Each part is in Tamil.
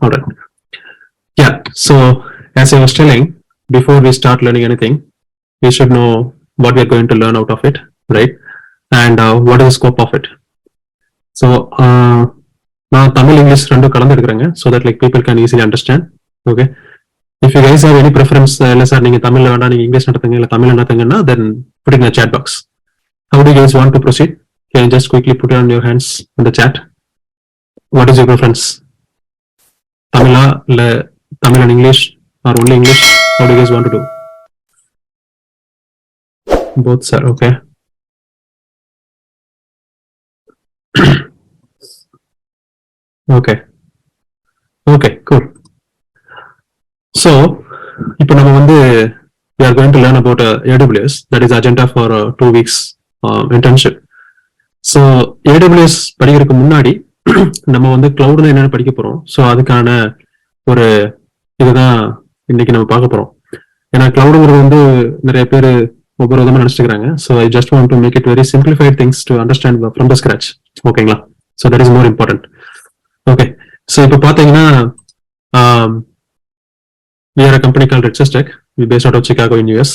All right. Yeah. So as I was telling, before we start learning anything, we should know what we are going to learn out of it, right? And what is the scope of it. So நான் தமிழ் இங்கிலீஷ் ரெண்டும் கலந்து எடுக்கிறேங்க, so that like people can easily understand. Okay. If you guys have any preference, இல்ல சார் நீங்க தமிழ்ல வேண்டாம் நீங்க இங்கிலீஷ் நடத்துங்க இல்ல Tamil நடத்துங்கன்னா, then put it in the chat box. How do you guys want to proceed? Can you just quickly put it on your hands in the chat? What is your preference? Tamila, இல்ல Tamil and English, or only English? How do you guys want to do? Both, sir. Okay. Okay. Okay, cool. So, இப்போ நம்ம வந்து we are going to learn about AWS. That is agenda for 2 weeks internship. So, AWS படிக்கிறதுக்கு முன்னாடி நம்ம வந்து கிளவுட்னா என்னன்னு படிக்க போறோம். ஸோ அதுக்கான ஒரு இதுதான் இன்னைக்கு நம்ம பார்க்க போறோம். ஏன்னா கிளவுடுங்கிறது வந்து நிறைய பேர் ஒவ்வொரு விதமா நினைச்சுக்கிறாங்க. So I just want to make it very simplified things to understand from the scratch. ஓகேங்களா? So that is more important. Okay. So இப்போ பார்த்தீங்கன்னா we are a company called Red9SysTech. We based out of Chicago in US.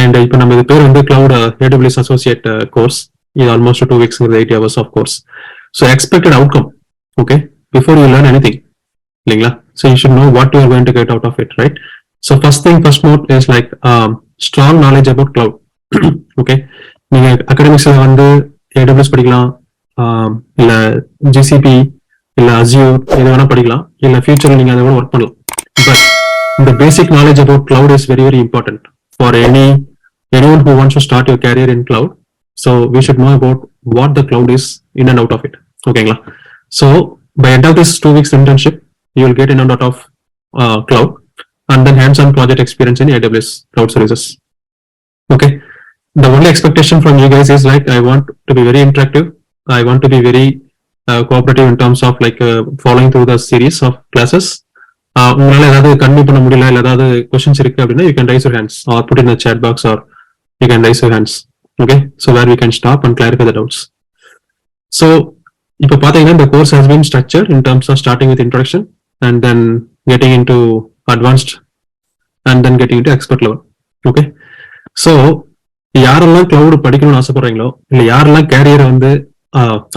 And இப்போ நம்ம இது பேர் வந்து Cloud AWS Associate course. இது almost 2 weeks, 8 hours of course. So expected outcome, okay, before you learn anything, இல்லைங்களா? So you should know what you are going to get out of it, right? So first note is like strong knowledge about cloud. Okay, நீங்க academicsல வந்து AWS படிக்கலாம், இல்ல GCP, இல்ல Azure எது வேணா படிக்கலாம், இல்ல ஃபியூச்சர்ல நீங்க அதை ஒர்க் பண்ணலாம். But the basic knowledge about cloud is very, very important for anyone who wants to start your career in cloud. So we should know about what the cloud is in and out of it. Okay. So by end of this 2 weeks internship, you will get in and out of cloud and then hands-on project experience in AWS cloud services. Okay. The only expectation from you guys is like, I want to be very interactive. I want to be very cooperative in terms of like following through the series of classes. உங்களால ஏதாவது கன்வே பண்ண முடியல இல்ல ஏதாவது கொஸ்டின்ஸ் இருக்கு அப்படின்னா, you can raise your hands or put in the chat box or you can raise your hands. Okay, so where we can stop and clarify the doubts. So இப்போ பாத்தீங்கன்னா the course has been structured in terms of starting with introduction and then getting into advanced and then getting into expert level. Okay, so யாரெல்லாம் கிளவுட் படிக்கணும்னு ஆசைப்படுறீங்களோ இல்ல யாரெல்லாம் கேரியர் வந்து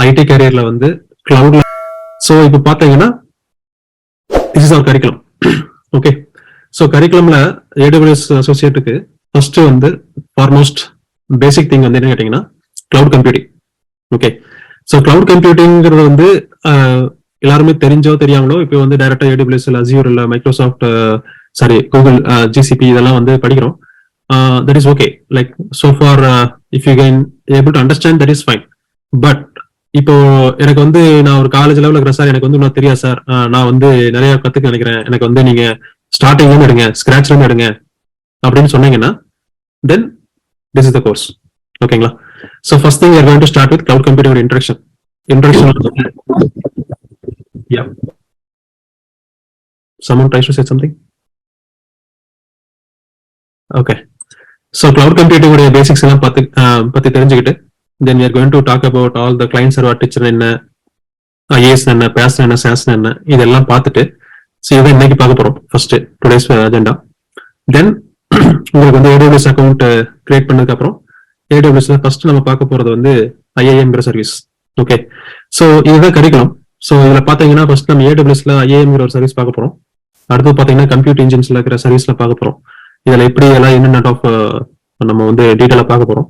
ஐடி கேரியர்ல வந்து கிளவுட்ல, ஸோ இப்போ பாத்தீங்கன்னா this is our curriculum. Okay, so curriculumல AWS அசோசியேட்டுக்கு ஃபர்ஸ்ட் வந்து ஃபார்மோஸ்ட் பேசிக் திங் வந்து என்ன கேட்டீங்கன்னா cloud computing. Okay, so cloud கம்ப்யூட்டிங்கிறது வந்து எல்லாருமே தெரிஞ்சோ தெரியாமலோ இப்போ வந்து டைரக்டா AWS இல்ல Azure இல்ல மைக்ரோசாஃப்ட் கூகுள் GCP இதெல்லாம் வந்து படிக்கிறோம். That is okay. Like so far if you can able to understand, that is fine. But இப்போ எனக்கு வந்து நான் ஒரு காலேஜ் லெவலில் இருக்கிறேன் சார், எனக்கு வந்து இன்னும் தெரியாது சார், நான் வந்து நிறைய கத்துக்க நினைக்கிறேன், எனக்கு வந்து நீங்க ஸ்டார்டிங்ல இருந்து எடுங்க, ஸ்கிராச்ல இருந்து எடுங்க அப்படின்னு சொன்னீங்கன்னா, then this is the course. ஓகேங்களா? So first thing we are going to start with cloud computing introduction. Yeah. Someone tries to say something? Okay. So cloud computing உடைய பேசிக்ஸ் எல்லாம் பத்தி தெரிஞ்சுக்கிட்டு, then we are going to talk about all the client server architecture என்ன, IaaS என்ன, PaaS என்ன, SaaS என்ன, இதெல்லாம் பார்த்துட்டு, ஸோ இதை இன்னைக்கு பார்க்க போறோம் ஃபர்ஸ்ட் டுடேஸ் அஜெண்டா. தென் உங்களுக்கு வந்து AWS அக்கௌண்ட் கிரியேட் பண்ணதுக்கு அப்புறம் AWSல ஃபர்ஸ்ட் நம்ம பார்க்க போறது வந்து IAM சர்வீஸ். ஓகே, ஸோ இதுதான் கரிக்குலம். ஸோ இதுல பாத்தீங்கன்னா ஃபர்ஸ்ட் நம்ம AWSல IAM ஒரு சர்வீஸ் பார்க்க போறோம். அடுத்து பாத்தீங்கன்னா கம்ப்யூட் இன்ஜின்ஸ்ல இருக்கிற சர்வீஸ்ல பார்க்க போறோம். இதுல எப்படி எல்லாம் இன்டர்நெட் ஆஃப் நம்ம வந்து டீட்டெயிலா பார்க்க போறோம்.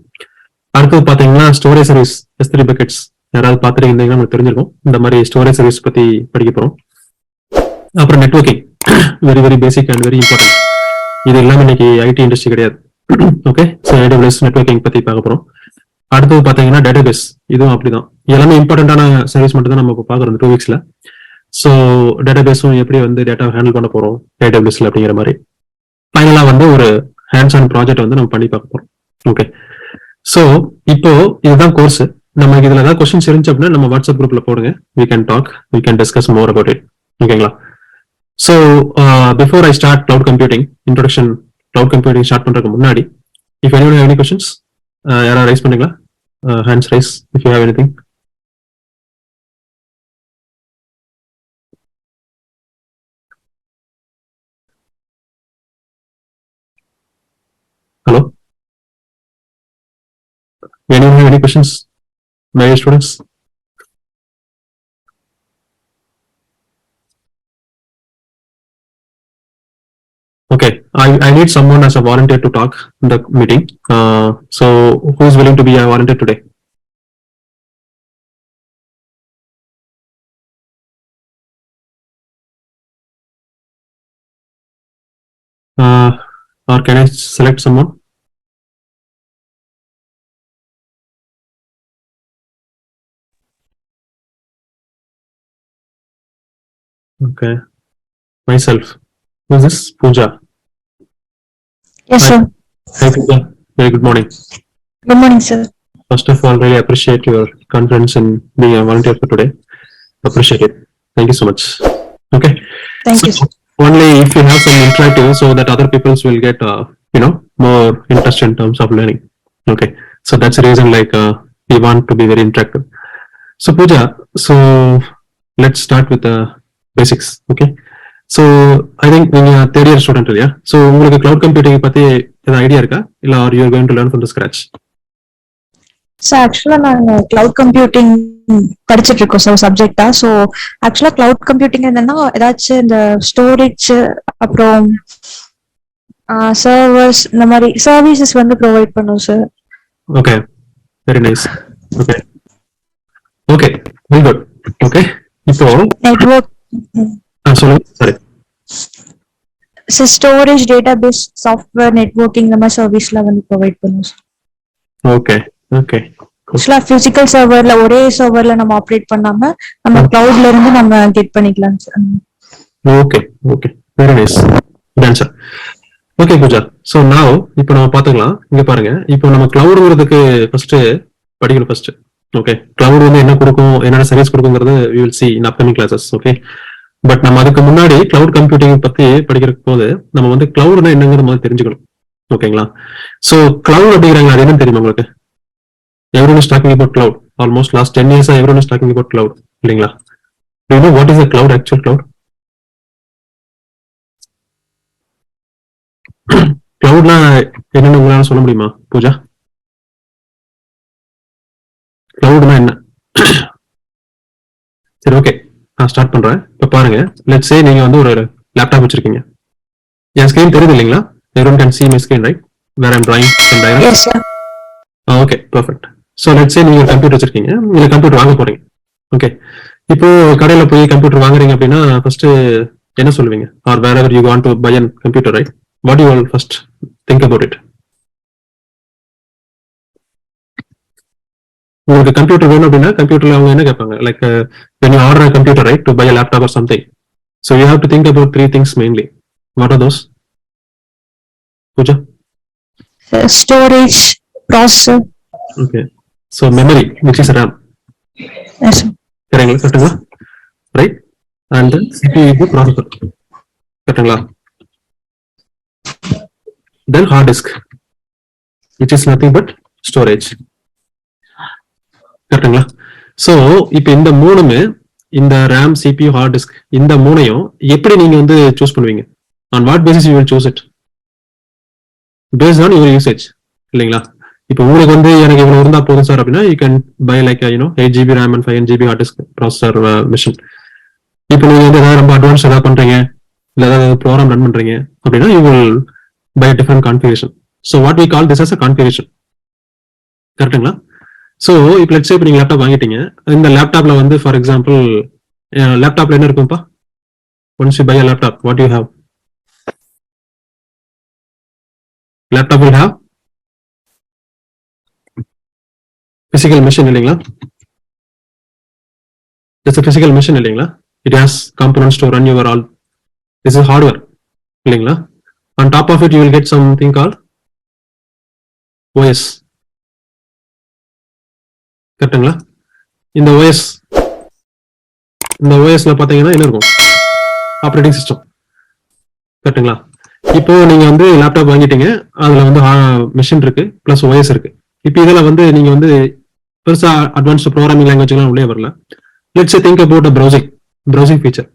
அடுத்தது பாத்தீங்கன்னா ஸ்டோரேஜ் சர்வீஸ் S3 பக்கெட்ஸ் யாராவது பார்த்துட்டு இருந்தீங்கன்னா நமக்கு தெரிஞ்சிருக்கும். இந்த மாதிரி ஸ்டோரேஜ் சர்வீஸ் பத்தி படிக்க போறோம். அப்புறம் networking, very very basic and very important. இது எல்லாமே இன்னைக்கு ஐடி இண்டஸ்ட்ரி கிடையாது. ஓகே, ஸோ AWS நெட்வொர்க்கிங் பத்தி பார்க்க போறோம். அடுத்தது பாத்தீங்கன்னா டேட்டாபேஸ், இதுவும் அப்படிதான். எல்லாமே இம்பார்ட்டன்டான சர்வீஸ் மட்டும் தான் நம்ம இப்போ பார்க்குறோம் 2 வீக்ஸ்ல. ஸோ டேட்டாபேஸும் எப்படி வந்து டேட்டா ஹேண்டில் பண்ண போறோம் AWSல அப்படிங்கிற மாதிரி. ஃபைனலா வந்து ஒரு ஹேண்ட்ஸ் ஆன் ப்ராஜெக்ட் வந்து நம்ம பண்ணி பார்க்க போறோம். ஓகே, ஸோ இப்போ இதுதான் கோர்ஸ். நமக்கு இதுல ஏதாவது கொஸ்டின்ஸ் இருந்துச்சு அப்படின்னா நம்ம வாட்ஸ்அப் குரூப்ல போடுங்க. we can talk, we can discuss more about it. ஓகேங்களா? So before I start cloud computing introduction, cloud computing start பண்றதுக்கு முன்னாடி, if anyone have any questions, யாராவது ரைஸ் பண்ணுங்களா? Hands raise if you have anything. Anyone have any questions, my students? Okay, I need someone as a volunteer to talk in the meeting. So who is willing to be a volunteer today? Or can I select someone? Okay, myself. Who is this? Pooja. Yes, Hi. sir. Hi, Pooja. Very good morning. Good morning, sir. First of all, really appreciate your confidence in being a volunteer for today. Appreciate it. Thank you so much. Okay. Thank So you, sir. only if you have some interactive, so that other peoples will get more interest in terms of learning. Okay. So that's the reason we want to be very interactive. So Pooja, so let's start with the basics. Okay. So I think நீங்க third year student இல்லையா? So உங்களுக்கு cloud computing பத்தி ஏதாவது ஐடியா இருக்கா? இல்ல or you are going to learn from the scratch? Sir ஆக்சுவலா நாங்க கிளவுட் கம்ப்யூட்டிங் படிச்சுட்டு இருக்கோம் சார் சப்ஜெக்டா. ஸோ ஆக்சுவலா கிளவுட் கம்ப்யூட்டிங் என்னன்னா ஏதாச்சும் இந்த ஸ்டோரேஜ் அப்புறம் சர்வர்ஸ் இந்த மாதிரி சர்வீசஸ் வந்து ப்ரொவைட் பண்ணும் sir. Okay, very nice. Okay, okay, very good. Okay, இப்போ நெட்வொர்க் சொல்லுங்க. Sorry. Storage database software networking இந்த மாதிரி சர்வீஸ்லாம் வந்து ப்ரொவைட் பண்ணும் சார். Okay okay. ஆக்சுவலா பிசிக்கல் சர்வர்ல ஒரே சர்வர்ல நம்ம ஆப்ரேட் பண்ணாம நம்ம கிளவுட்ல இருந்து நம்ம கெட் பண்ணிக்கலாம் sir. Okay okay, very nice answer. Okay Pooja, so now இப்போ நம்ம பார்த்துக்கலாம். இங்க பாருங்க, இப்போ நம்ம கிளவுடுங்கிறதுக்கு ஃபர்ஸ்ட் படிக்கணும் ஃபர்ஸ்ட். ஓகே, கிளவுட் வந்து என்ன கொடுக்கும், என்னென்ன சர்வீஸ் கொடுக்குங்கிறது we will see in upcoming classes. Okay, but நம்ம அதுக்கு முன்னாடி கிளவுட் கம்ப்யூட்டிங் பத்தி படிக்கிற போது நம்ம வந்து கிளவுட்னா என்னங்கிறது முதல்ல தெரிஞ்சுக்கணும். ஓகேங்களா? ஸோ கிளவுட் அப்படிங்கிறாங்க, அது என்னன்னு தெரியுமா உங்களுக்கு? Everyone is talking about cloud. Almost last 10 years, everyone is talking about cloud. இல்லைங்களா? Do you know what is a cloud, actual cloud? கிளவுட்னா என்னன்னு உங்களால சொல்ல முடியுமா பூஜா? கிளவுட்னா என்ன? சரி, ஓகே, நான் ஸ்டார்ட் பண்றேன். இப்ப பாருங்க, லெட்ஸ் சே நீங்க வந்து ஒரு லேப்டாப் வச்சிருக்கீங்க. என் ஸ்கிரீன் தெரியுது இல்லைங்களா? Everyone can see my screen, right? Where I'm drawing some diagrams. Yes, sir. Okay, perfect. So let's சே நீங்க கம்ப்யூட்டர் வச்சிருக்கீங்க, நீங்க கம்ப்யூட்டர் வாங்க போறீங்க. ஓகே, இப்போ கடையில போய் கம்ப்யூட்டர் வாங்குறீங்க அப்படின்னா ஃபர்ஸ்ட் என்ன சொல்லுவீங்க? Are wherever you want to buy an computer, right? What you all first think about it? உங்களுக்கு கம்ப்யூட்டர் வேணும் அப்படின்னா கம்ப்யூட்டர்ல அவங்க என்ன கேட்பாங்க? Like when you order a computer, right, to buy a laptop or something, so you have to think about three things mainly. What are those, Pooja? Storage, processor. Okay, so memory, which is RAM. Yes, sir. கரெக்ட்டுங்களா? Right. And CPU is the processor. கரெக்ட்டுங்களா? Then hard disk, which is nothing but storage. கரெக்ட்டுங்களா? ஸோ இப்போ இந்த மூணுமே, இந்த RAM, CPU, ஹார்ட் டிஸ்க், இந்த மூணையும் எப்படி நீங்க வந்து சூஸ் பண்ணுவீங்க? On what basis you will choose it? Based on your usage, இல்லைங்களா? இப்போ உங்களுக்கு வந்து எனக்கு இவ்வளவு இருந்தா போதும் சார் அப்படின்னா you can buy like 8 GB RAM and 5 GB hard disk processor machine. இப்போ நீங்க வந்து ஏதாவது ரொம்ப அட்வான்ஸ் ஏதாவது பண்றீங்க, இல்லை ஏதாவது ப்ரோக்ராம் ரன் பண்றீங்க அப்படின்னா you will buy different configuration. So what we call this as a configuration. கரெக்டுங்களா? ஸோ இப்போ லெட்ஸ் சே இப்போ நீங்க லேப்டாப் வாங்கிட்டீங்க. இந்த லேப்டாப்ல வந்து ஃபார் எக்ஸாம்பிள் லேப்டாப்ல என்ன இருக்கும்ப்பா? Once you buy a laptop, what you have? Laptop will have physical machine, இல்லைங்களா? இட்ஸ் பிசிக்கல் மிஷின், இல்லைங்களா? It has components to run your all. This is hardware, இல்லைங்களா? On top of it you will get something call OS. கரெக்டுங்களா? இந்த OSல பாத்தீங்கன்னா என்ன இருக்கும்? Operating system. கரெக்டுங்களா? இப்போ நீங்க வந்து லேப்டாப் வாங்கிட்டீங்க, அதுல வந்து மிஷின் இருக்கு பிளஸ் OS இருக்கு. இப்போ இதுல வந்து நீங்க வந்து பெருசா அட்வான்ஸ்ட் ப்ரோக்ராமிங் லாங்குவேஜ் எல்லாம் உள்ளே வரல. Let's think about browsing feature.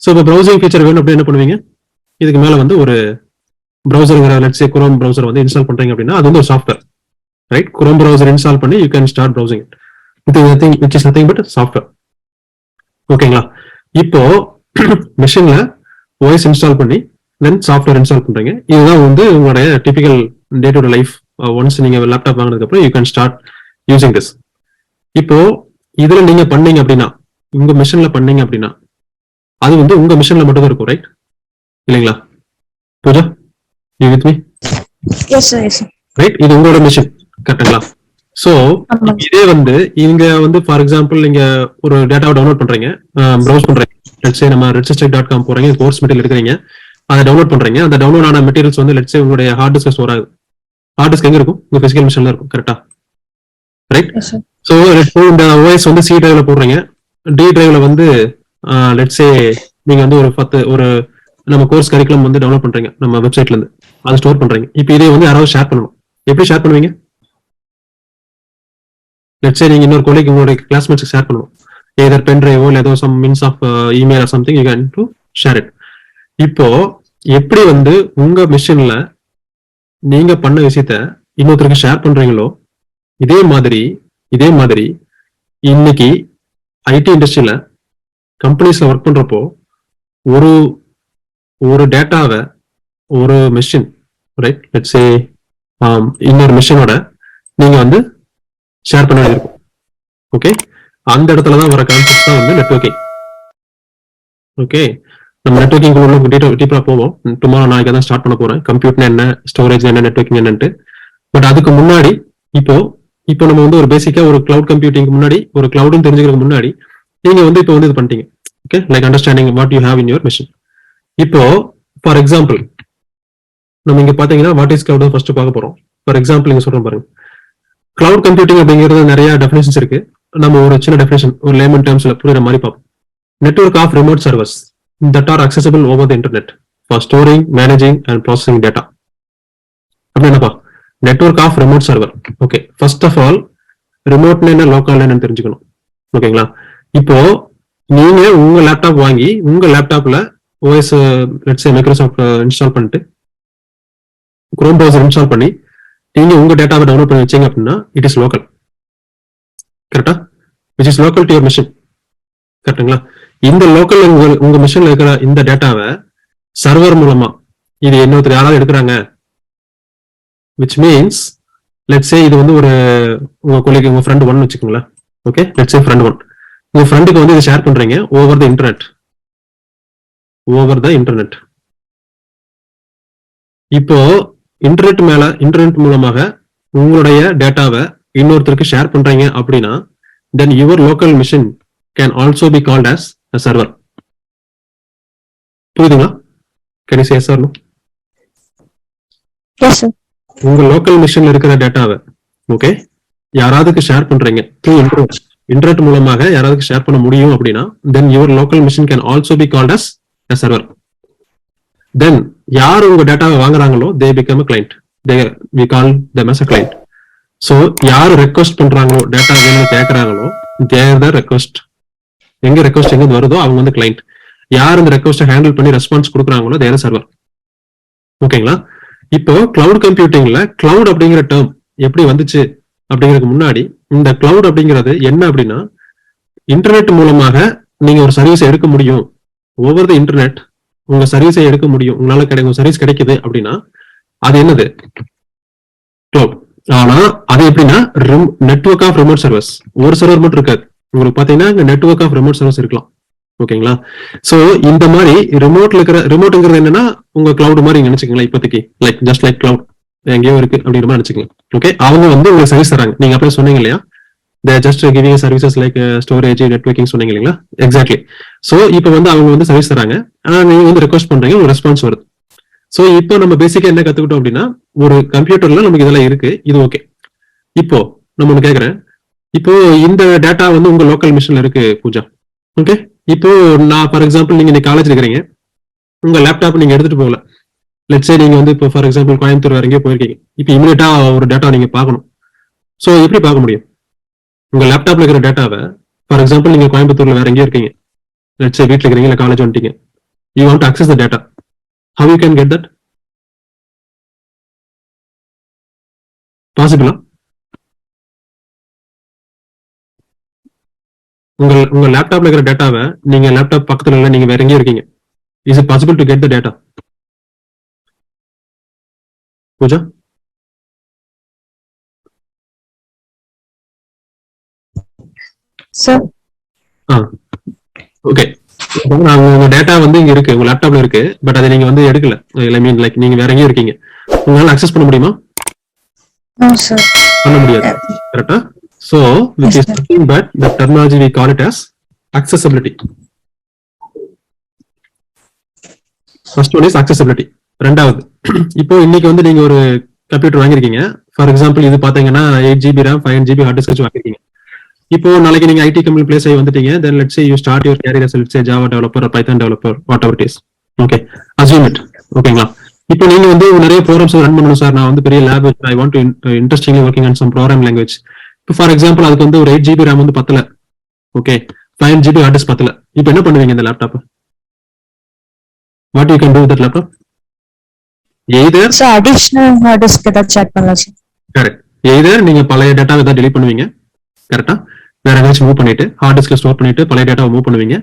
So இப்போ ப்ரௌசிங் ஃபீச்சர் வேணும் அப்படின்னு என்ன பண்ணுவீங்க? இதுக்கு மேல வந்து ஒரு ப்ரௌசருங்கிற லெட்ஸ் சே குரோம் ப்ரௌசர் வந்து இன்ஸ்டால் பண்றீங்க அப்படின்னா அது வந்து ஒரு software. right? Chrome browser install பண்ணி you can start browsing it. Which is nothing but software. ஓகேங்களா? இப்போ மெஷின்ல OS இன்ஸ்டால் பண்ணி தென் சாஃப்ட்வேர் இன்ஸ்டால் பண்றீங்க. இதுதான் வந்து உங்களுடைய typical day to day life. Once நீங்க லேப்டாப் வாங்கினதுக்கு அப்புறம் you can start using this. இப்போ இதுல நீங்க பண்ணீங்க அப்படின்னா, உங்க மிஷின்ல பண்ணீங்க அப்படின்னா, அது வந்து உங்க மிஷின்ல மட்டும் தான் இருக்கும், ரைட்? இல்லைங்களா Pooja? You with me? Yes sir, yes sir. Right, இது உங்களோட மிஷின், கரெக்டுங்களா? சோ இதே வந்து இங்க வந்து ஃபார் எக்ஸாம்பிள் நீங்க ஒரு டேட்டாவை டவுன்லோட் பண்றீங்க, ப்ரௌஸ் பண்றீங்க. லெட்ஸ் நம்ம redsysTech.com போறீங்க, கோர்ஸ் மெட்டீரியல் எடுக்கிறீங்க, அதை டவுன்லோட் பண்றீங்க. அந்த டவுன்லோட் ஆன மெட்டீரியல்ஸ் வந்து லெட்ஸ் உங்களுடைய ஹார்ட் டிஸ்க் ஸ்டோர் ஆகுது. ஹார்ட் டிஸ்க் எங்க இருக்கும்? உங்க பிசிக்கல் மிஷின்ல இருக்கும், கரெக்டா? ரைட். சோ இந்த OS வந்து C டிரைவ்ல போடுறீங்க. D டிரைவ்ல வந்து லெட்ஸ் நீங்க வந்து ஒரு நம்ம கோர்ஸ் கரிக்குலம் வந்து டவுன்லோட் பண்றீங்க நம்ம வெப்சைட்ல இருந்து, அதை ஸ்டோர் பண்றீங்க. இப்போ இதே வந்து யாராவது ஷேர் பண்ணணும். எப்படி ஷேர் பண்ணுவீங்க? லெட்ஸ் சே நீங்க இன்னொரு கொலீக் உங்களுடைய கிளாஸ்மேட்ஸ்க்கு ஷேர் பண்ணணும். ஏதர் பென் டிரைவோ இல்லை ஏதோ some means of email or something you can to share it. இப்போ எப்படி வந்து உங்க மிஷின்ல நீங்க பண்ண விஷயத்த இன்னொருத்தருக்கு ஷேர் பண்றீங்களோ, இதே மாதிரி இன்னைக்கு ஐடி இண்டஸ்ட்ரியில கம்பெனிஸ்ல ஒர்க் பண்றப்போ ஒரு டேட்டாவை ஒரு மிஷின், ரைட், லெட்ஸ் சே இன்னொரு மிஷினோட நீங்க வந்து ஷேர் பண்ண வேண்டியிருக்கும். ஓகே, அந்த இடத்துல தான் வர கான்செப்ட் தான் வந்து நெட்வொர்க்கிங். ஓகே, நம்ம நெட்வொர்க்கிங் உள்ள டீப்பா போவோம். டுமாரோ நாளைக்கு தான் ஸ்டார்ட் பண்ண போறேன். கம்ப்யூட்டர் என்ன, ஸ்டோரேஜ் என்ன, நெட்வொர்க்கிங் என்னன்ட்டு. பட் அதுக்கு முன்னாடி இப்போ நம்ம வந்து ஒரு பேசிக்கா ஒரு கிளவுட் கம்ப்யூட்டிங் முன்னாடி, ஒரு கிளவுட்னு தெரிஞ்சுக்கிறதுக்கு முன்னாடி நீங்க வந்து இப்போ வந்து இது பண்ணிட்டீங்க. Okay, like understanding what you have in your machine. இப்போ ஃபார் எக்ஸாம்பிள் நம்ம இங்க பாத்தீங்கன்னா வாட் இஸ் கிளவுட் ஃபர்ஸ்ட் பார்க்க போறோம். ஃபார் எக்ஸாம்பிள் இங்க சொல்றேன் பாருங்க. கிளவுட் கம்ப்யூட்டிங் அப்படிங்கிறது நிறைய டெஃபினேஷன்ஸ் இருக்கு. நம்ம ஒரு சின்ன டெஃபினேஷன் ஒரு லேமன் டேர்ம்ஸ்ல புரியுற மாதிரி பார்ப்போம். Network of remote servers that are accessible over the internet for storing, managing and processing data. அப்படி என்னப்பா network of remote server? Okay, first of all ரிமோட்ல என்ன, லோக்கல் என்னன்னு தெரிஞ்சுக்கணும். ஓகேங்களா? இப்போ நீங்க உங்க லேப்டாப் வாங்கி உங்க லேப்டாப்ல OS let's say Microsoft install பண்ணிட்டு குரோம் ப்ரௌசர் இன்ஸ்டால் பண்ணி நீங்க உங்க டேட்டாவை டவுன்லோட் பண்ணி வச்சீங்க அப்படின்னா இட் இஸ் லோக்கல், கரெக்டா? Which is local to your machine, கரெக்டுங்களா? இந்த லோக்கல் உங்க மிஷின்ல இருக்கிற இந்த டேட்டாவை சர்வர் மூலமா இது இன்னொருத்தர் யாராவது எடுக்கிறாங்க, விச் மீன்ஸ் லெட்ஸ் சே இது வந்து ஒரு உங்க கொலீக், உங்க ஃப்ரெண்ட் ஒன் வச்சுக்கோங்களேன். Okay, let's say friend one, உங்க ஃப்ரெண்டுக்கு வந்து இதை ஷேர் பண்றீங்க ஓவர் த இன்டர்நெட். இப்போ இன்டர்நெட் மூலமாக உங்களுடைய டேட்டாவை இன்னொருத்தருக்கு ஷேர் பண்றீங்க அப்படின்னா then your local machine can also be called as a server. புரியுதுங்களா? Can you say yes or no? Yes sir. உங்க லோக்கல் மிஷின்ல இருக்கிற டேட்டாவை ஓகே யாராவதுக்கு ஷேர் பண்றீங்க த்ரூ இன்டர்நெட் மூலமாக யாராவதுக்கு ஷேர் பண்ண முடியும் அப்படின்னா then your local machine can also be called as a server. Then யார் உங்க டேட்டாவை வாங்குறாங்களோ they become a client. We call them as a client. So யாரு ரெக்வஸ்ட் பண்றாங்களோ, டேட்டா வேணும்னு கேட்கறாங்களோ தேர் த ரெக்வஸ்ட். எங்க ரெக்வஸ்ட் எங்க வருதோ அவங்க வந்து கிளைண்ட். யார் இந்த ரெக்வஸ்ட்டை ஹேண்டில் பண்ணி ரெஸ்பான்ஸ் கொடுக்குறாங்களோ தேர் சர்வர். ஓகேங்களா? இப்போ கிளவுட் கம்ப்யூட்டிங்ல கிளவுட் அப்படிங்கிற டேர்ம் எப்படி வந்துச்சு அப்படிங்கிறதுக்கு முன்னாடி இந்த கிளவுட் அப்படிங்கிறது என்ன அப்படின்னா இன்டர்நெட் மூலமாக நீங்க ஒரு சர்வீஸ் எடுக்க முடியும். ஓவர் த இன்டர்நெட் உங்க சர்வீஸை எடுக்க முடியும், உங்களால சர்வீஸ் கிடைக்குது அப்படின்னா அது என்னது? கிளவுட். ஆனா அது எப்படின்னா நெட்வொர்க் ஆஃப் ரிமோட் சர்வர்ஸ். ஒரு சர்வர் மட்டும் இருக்காது உங்களுக்கு, பாத்தீங்கன்னா நெட்வொர்க் ஆஃப் ரிமோட் சர்வர்ஸ் இருக்கலாம். ஓகேங்களா? சோ இந்த மாதிரி ரிமோட்ங்கிறது என்னன்னா உங்க கிளவுட் மாதிரி நினைச்சுக்கீங்களா இப்போதைக்கு, லைக் ஜஸ்ட் லைக் கிளவுட் எங்கேயோ இருக்கு அப்படிங்கிற மாதிரி நினைச்சுக்கலாம். ஓகே, அவங்க வந்து உங்களுக்கு சர்வீஸ் தராங்க. நீங்க அப்படியே சொன்னீங்க இல்லையா, just giving services like storage, networking சொன்னீங்க இல்லைங்களா? எக்ஸாக்ட்லி. சோ இப்போ வந்து அவங்க வந்து சர்வீஸ் தராங்க, ஆனா நீங்க வந்து ரெக்வஸ்ட் பண்றீங்க, ஒரு ரெஸ்பான்ஸ் வருது. சோ இப்போ நம்ம பேசிக்கா என்ன கத்துக்கிட்டோம் அப்படின்னா ஒரு கம்ப்யூட்டர்ல நமக்கு இதெல்லாம் இருக்கு, இது ஓகே. இப்போ நம்ம ஒண்ணு கேக்குறேன், இப்போ இந்த டேட்டா வந்து உங்க லோக்கல் மிஷின்ல இருக்கு பூஜா. ஓகே, இப்போ நான் ஃபார் எக்ஸாம்பிள் நீங்க காலேஜ் இருக்கிறீங்க, உங்க லேப்டாப் நீங்க எடுத்துட்டு போகல. லெட்ஸ் சே நீங்க வந்து இப்போ ஃபார் எக்ஸாம்பிள் கோயம்புத்தூர் வேற எங்கேயோ போயிருக்கீங்க. இப்போ இமீடியட்டா ஒரு டேட்டா நீங்க பார்க்கணும். சோ எப்படி பார்க்க முடியும்? உங்க லேப்டாப்ல இருக்கிற டேட்டாவை ஃபார் எக்ஸாம்பிள் நீங்க கோயம்புத்தூர்ல வேற எங்கேயோ இருக்கீங்க, லெட்ஸ் சே வீட்டுல இருக்கிறீங்க, இல்ல காலேஜ் வந்துட்டீங்க. You want to access the data. How you can get that? Possible? உங்க லேப்டாப்ல இருக்கிற டேட்டாவை நீங்க லேப்டாப் பக்கத்துல இல்ல, நீங்க வேற எங்கேயும் இருக்கீங்க. Is it possible to get the data? Pooja? Sir okay. உங்க டேட்டா வந்து இங்க இருக்கு, உங்க லேப்டாப்ல இருக்கு, பட் அதை நீங்க வந்து எடுக்கல. ஐ மீன் லைக் நீங்க வேற எங்கேயும் இருக்கீங்க. உங்களால அக்சஸ் பண்ண முடியுமா? பண்ண முடியாது. கரெக்டா? So which is nothing but the terminology we call it as accessibility. First one is accessibility. ரெண்டாவது, இப்போ இன்னைக்கு வந்து நீங்க ஒரு கம்ப்யூட்டர் வாங்கிருக்கீங்க. ஃபார் எக்ஸாம்பிள் இது பாத்தீங்கன்னா 8GB RAM 5GB hard disk வச்சு வாங்கிருக்கீங்க. இப்போ நாளைக்கு நீங்க ஐடி கம்பெனி பிளேஸ் ஆகி வந்துட்டீங்க. Then let's say you start your career as let's say Java developer or Python developer, whatever it is. Okay, assume it. ஓகேங்களா? இப்போ நீங்க வந்து நிறைய ப்ரோக்ராம்ஸ் ரன் பண்ணணும் சார். நான் வந்து பெரிய லேப் வச்சு I want to interestingly working on some program language. இப்போ ஃபார் எக்ஸாம்பிள் அதுக்கு வந்து ஒரு 8GB RAM வந்து பத்தல. ஓகே, 5GB ஹார்ட் டிஸ்க் பத்தல. இப்போ என்ன பண்ணுவீங்க இந்த laptop? What you can to with that laptop? Either additional hard disk ஏதாச்சும் ஆட் பண்ணலாம் சார். கரெக்ட். எய்தர் நீங்க பழைய டேட்டாவை ஏதாவது டெலீட் பண்ணுவீங்க. கரெக்டா? வேற ஏதாச்சும் மூவ் பண்ணிட்டு ஹார்ட் டிஸ்க்ல ஸ்டோர் பண்ணிட்டு பழைய டேட்டாவை மூவ் பண்ணுவீங்க.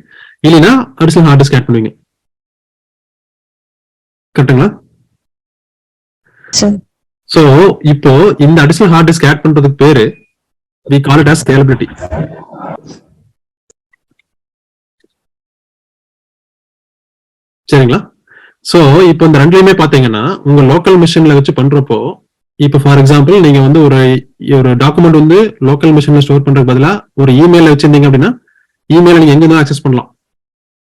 இல்லைன்னா அடிஷனல் ஹார்ட் டிஸ்க் ஆட் பண்ணுவீங்க. கரெக்டுங்களா? சோ இப்போ இந்த அடிஷனல் ஹார்ட் டிஸ்க் ஆட் பண்றதுக்கு பேரு we call it as scalability. சரிங்களா? சோ இப்போ இந்த ரெண்டுலயுமே பாத்தீங்கன்னா உங்க லோக்கல் மிஷின்ல வச்சு பண்றப்போ, இப்போ ஃபார் எக்ஸாம்பிள் நீங்க வந்து ஒரு டாக்குமெண்ட் வந்து லோக்கல் மிஷின்ல ஸ்டோர் பண்றதுக்கு பதிலா ஒரு இமெயில வச்சிருந்தீங்க அப்படின்னா இமெயில நீங்க எங்க இருந்தாலும் அக்சஸ் பண்ணலாம்.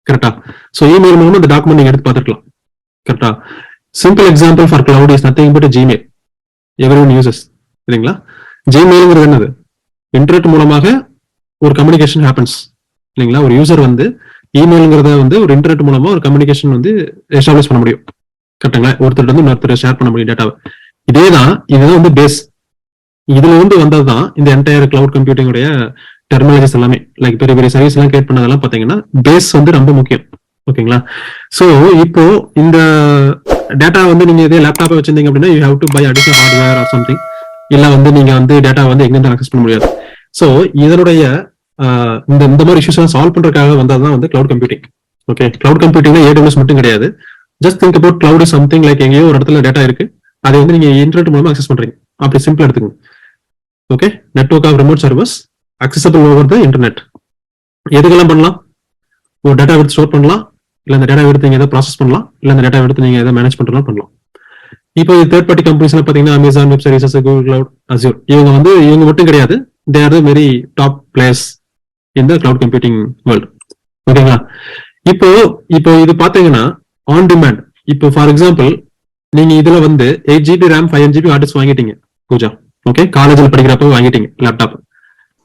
கரெக்டா? சோ இமெயில் மூலமா அந்த டாக்குமெண்ட் நீங்க எடுத்து பார்த்துக்கலாம். கரெக்டா? Simple example for cloud is nothing but Gmail. Everyone uses. சரிங்களா? ஜிமெயில்ங்கிறது என்னது? இன்டர்நெட் மூலமாக ஒரு கம்யூனிகேஷன் ஹேப்பன்ஸ் இல்லைங்களா? ஒரு யூசர் வந்து இமெயில்ங்கிறத வந்து ஒரு இன்டர்நெட் மூலமா ஒரு கம்யூனிகேஷன் வந்து எஸ்டாப்ளிஷ் பண்ண முடியும். கரெக்டுங்களா? ஒருத்தர் வந்து இன்னொருத்தர் ஷேர் பண்ண முடியும் டேட்டாவை. இதுதான் வந்து பேஸ். இதுல வந்து வந்ததுதான் இந்த என்டையர் கிளவுட் கம்ப்யூட்டிங் உடைய டெர்மினாலஜிஸ் எல்லாமே. லைக் பெரிய பெரிய சர்வீஸ் எல்லாம் கிரியேட் பண்ணதெல்லாம் பாத்தீங்கன்னா பேஸ் வந்து ரொம்ப முக்கியம். ஓகேங்களா? சோ இப்போ இந்த டேட்டா வந்து நீங்க இதே லேப்டாப்பை வச்சிருந்தீங்க அப்படின்னா you have to buy additional hardware or something. இல்ல வந்து நீங்க வந்து டேட்டா வந்து எங்க இருந்து அக்சஸ் பண்ண முடியாது. சோ இதனுடைய இந்த மாதிரி இஷ்யூஸ் சால்வ் பண்றதுக்காக வந்ததுதான் வந்து கிளவுட் கம்ப்யூட்டிங். ஓகே, கிளவுட் கம்ப்யூட்டிங்னா AWS மட்டும் கிடையாது. Just think about cloud is something like எங்கேயோ ஒரு இடத்துல டேட்டா இருக்கு, அதை வந்து நீங்க இன்டர்நெட் மூலமா அக்சஸ் பண்றீங்க. அப்படி சிம்பிளா எடுத்துக்கோங்க. Okay, network of remote service accessible over the internet. எதுக்கெல்லாம் பண்ணலாம்? ஒரு டேட்டா எடுத்து ஸ்டோர் பண்ணலாம், இல்ல இந்த டேட்டா எடுத்து நீங்க எதாவது ப்ராசஸ் பண்ணலாம், இல்ல இந்த டேட்டா எடுத்து நீங்க எதாவது மேனேஜ் பண்றதுலாம் பண்ணலாம். இப்போ தேர்ட் பார்ட்டி கம்பெனிஸ் பாத்தீங்கன்னா Amazon web services, Google cloud, Azure, இவங்க மட்டும் கிடையாது. They are the very top players in the cloud computing world. ஓகேங்களா? இப்போ இது பாத்தீங்கன்னா ஆன் டிமாண்ட். இப்போ ஃபார் எக்ஸாம்பிள் நீங்க இதுல வந்து 8GB RAM 5GB hard disk வாங்கிட்டீங்க பூஜா. ஓகே, காலேஜ்ல படிக்கிறப்ப வாங்கிட்டீங்க லேப்டாப்.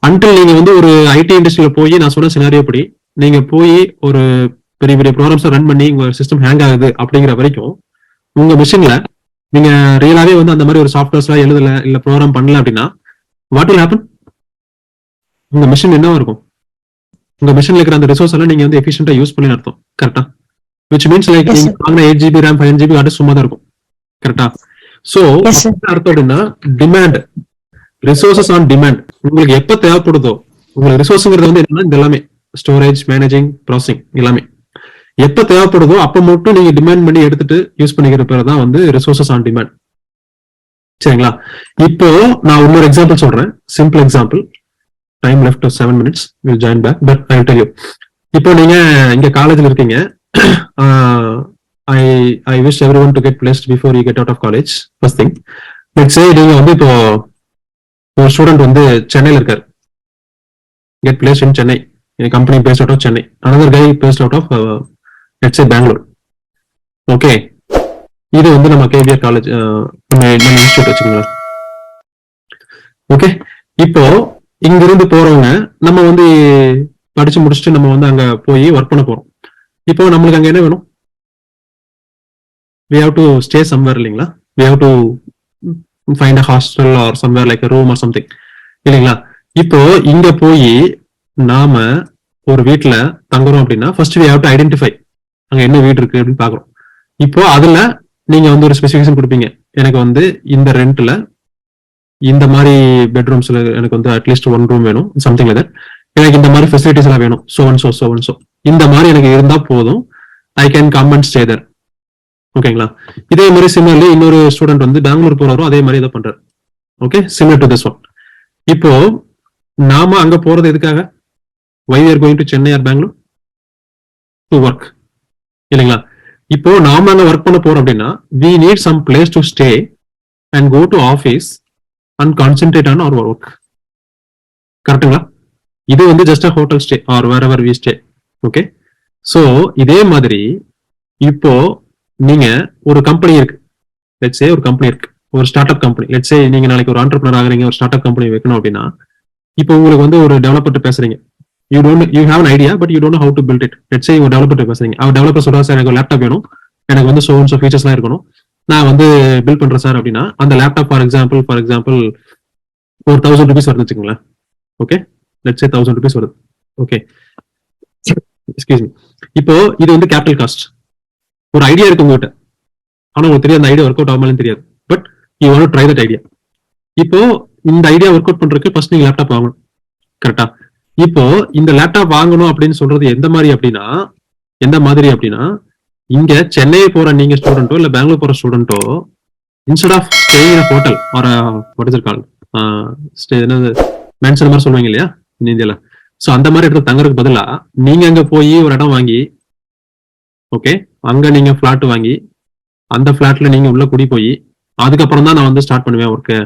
அன்டில் நீங்க வந்து ஒரு ஐடி இண்டஸ்ட்ரியில போய் நான் சொன்ன சினாரியோ படி நீங்க போய் ஒரு பெரிய பெரிய ப்ரோக்ராம்ஸ் ரன் பண்ணி உங்க சிஸ்டம் ஹேங் ஆகுது அப்படிங்கிற வரைக்கும் உங்க மிஷின்ல நீங்க ரியலாவே வந்து அந்த மாதிரி ஒரு சாஃப்ட்வேர்ஸ் எல்லாம் எழுதல இல்ல ப்ரோக்ராம் பண்ணல அப்படின்னா வாட் வில் ஹேப்பன்? உங்க மிஷின் என்னவா இருக்கும்? உங்க மிஷின்ல இருக்கிற அந்த ரிசோர்ஸ் எல்லாம் நீங்க வந்து எஃபிஷியன்ட்டா யூஸ் பண்ணி அர்த்தம். கரெக்டா? விச் மீன்ஸ் லைக் நீங்க வாங்கின 8GB RAM 5GB ஹார்ட் சும்மா தான் இருக்கும். கரெக்டா? சோ அர்த்தம் அப்படின்னா டிமாண்ட், ரிசோர்சஸ் ஆன் டிமாண்ட். உங்களுக்கு எப்ப தேவைப்படுதோ, உங்களுக்கு ரிசோர்ஸ்ங்கிறது வந்து என்னன்னா இந்த எல்லாமே ஸ்டோரேஜ், மேனேஜிங், ப்ராசஸிங் எல்லாமே எப்ப தேவைப்படுதோ அப்ப மட்டும் நீங்க டிமாண்ட் பண்ணி எடுத்துட்டு யூஸ் பண்ணிக்கிற பேர் தான் வந்து ரிசோர்சஸ் ஆன் டிமாண்ட். சரிங்களா? இப்போ நான் இன்னொரு எக்ஸாம்பிள் சொல்றேன், simple example. Time left 7 minutes, will join back, but I will tell you. இப்போ நீங்க இங்க காலேஜ்ல இருக்கீங்க. I wish everyone to get placed before you get out of college. First thing, let's say நீங்க வந்து இப்போ ஒரு ஸ்டூடெண்ட் வந்து சென்னையில இருக்காரு. Get placed in Chennai, in a company based out of Chennai. Another guy based out of let's say Bangalore. Okay, இது வந்து நம்ம கேபிஆர் காலேஜ் நம்ம இன்ஸ்டியூட் வச்சுக்கோங்களேன். ஓகே, இப்போ இங்க இருந்து போறவங்க நம்ம வந்து படிச்சு முடிச்சுட்டு நம்ம வந்து அங்க போய் ஒர்க் பண்ண போறோம். இப்போ நம்மளுக்கு அங்க என்ன வேணும்? We have to stay somewhere இல்லைங்களா? We have to find a hostel or somewhere like a room or something இல்லைங்களா? இப்போ இங்க போய் நாம ஒரு வீட்டுல தங்குறோம் அப்படின்னா first we have to identify அங்க என்ன வீடு இருக்கு அப்படின்னு பாக்குறோம். இப்போ அதுல நீங்க வந்து ஒரு ஸ்பெசிபிகேஷன் கொடுப்பீங்க. எனக்கு வந்து இந்த ரெண்ட்ல இந்த மாதிரி பெட்ரூம்ஸ்ல எனக்கு வந்து அட்லீஸ்ட் 1 room வேணும், சம்திங் லைக் தட். எனக்கு இந்த மாதிரி ஃபெசிலிட்டிஸ் எல்லாம் வேணும், சோ இந்த மாதிரி எனக்கு இருந்தா போதும், I can come and stay there. ஓகேங்களா? இதே மாதிரி சிமிலர்லி இன்னொரு ஸ்டூடெண்ட் வந்து பெங்களூர் போறவரும் அதே மாதிரி இதை பண்றாரு. Okay, similar to this one. இப்போ நாம அங்க போறது எதுக்காக? why we are going to Chennai or Bangalore? to work, இல்லைங்களா? இப்போ நாம அங்க ஒர்க் பண்ண போறோம் அப்படின்னா we need some place to stay and go to office and concentrate on our work. கரெக்ட்டுங்களா? இது வந்து just a hotel stay or wherever we stay. Okay, so இதே மாதிரி இப்போ நீங்க ஒரு கம்பெனி இருக்கு, லெட்ஸ் சே ஒரு கம்பெனி இருக்கு, ஒரு ஸ்டார்ட் அப் கம்பெனி. லெட்ஸ் சே நீங்க நாளைக்கு ஒரு ஆண்டர்பிரனர் ஆகுறீங்க, ஒரு ஸ்டார்ட் அப் கம்பெனி வைக்கணும் அப்படின்னா, இப்போ உங்களுக்கு வந்து ஒரு டெவலப்பர்ட்ட பேசுறீங்க, you have an idea but you don't know how to build it. Let's say ஒரு டெவலப்பர்ட்ட பேசுறீங்க, அவர் டெவலப்பர் சொல்றாரு, சார் எனக்கு ஒரு லேப்டாப் வேணும், எனக்கு வந்து சோ ஃபீச்சர்ஸ்லாம் இருக்கணும், நான் வந்து பில்ட் பண்றேன் சார் அப்படின்னா, அந்த லேப்டாப் ஃபார் எக்ஸாம்பிள் ஒரு 1000 rupees வருது வச்சுக்கோங்களேன். ஓகே, லெட்ஸ் சே 1000 rupees வருது. Okay, excuse me. இப்போ இது வந்து கேபிட்டல் காஸ்ட். ஒரு ஐடியா இருக்கு உங்ககிட்ட, ஆனா உங்களுக்கு தெரியாது அந்த ஐடியா ஒர்க் அவுட் ஆகுமான்னு தெரியாது, but you want to try that idea. இப்போ இந்த ஐடியா ஒர்க் அவுட் பண்றதுக்கு ஃபர்ஸ்ட் நீங்க லேப்டாப் வாங்கணும், கரெக்டா? இப்போ இந்த லேப்டாப் வாங்கணும் அப்படின்னு சொல்றது எந்த மாதிரி அப்படின்னா, இங்க சென்னை போற நீங்க ஸ்டூடெண்டோ இல்ல பெங்களூர் போற ஸ்டூடெண்டோ, instead of staying in hotel or what is it called, stay என்னது மென்ஷன் மாதிரி சொல்லுவாங்க இல்லையா இந்தியால, சோ அந்த மாதிரி இடத்துல தங்கறதுக்கு பதிலா நீங்க அங்க போய் ஒரு இடம் வாங்கி, ஓகே, அங்க நீங்க பிளாட் வாங்கி அந்த பிளாட்ல நீங்க உள்ள குடி போய் அதுக்கப்புறம் தான் நான் வந்து ஸ்டார்ட் பண்ணுவேன் ஒர்க்கு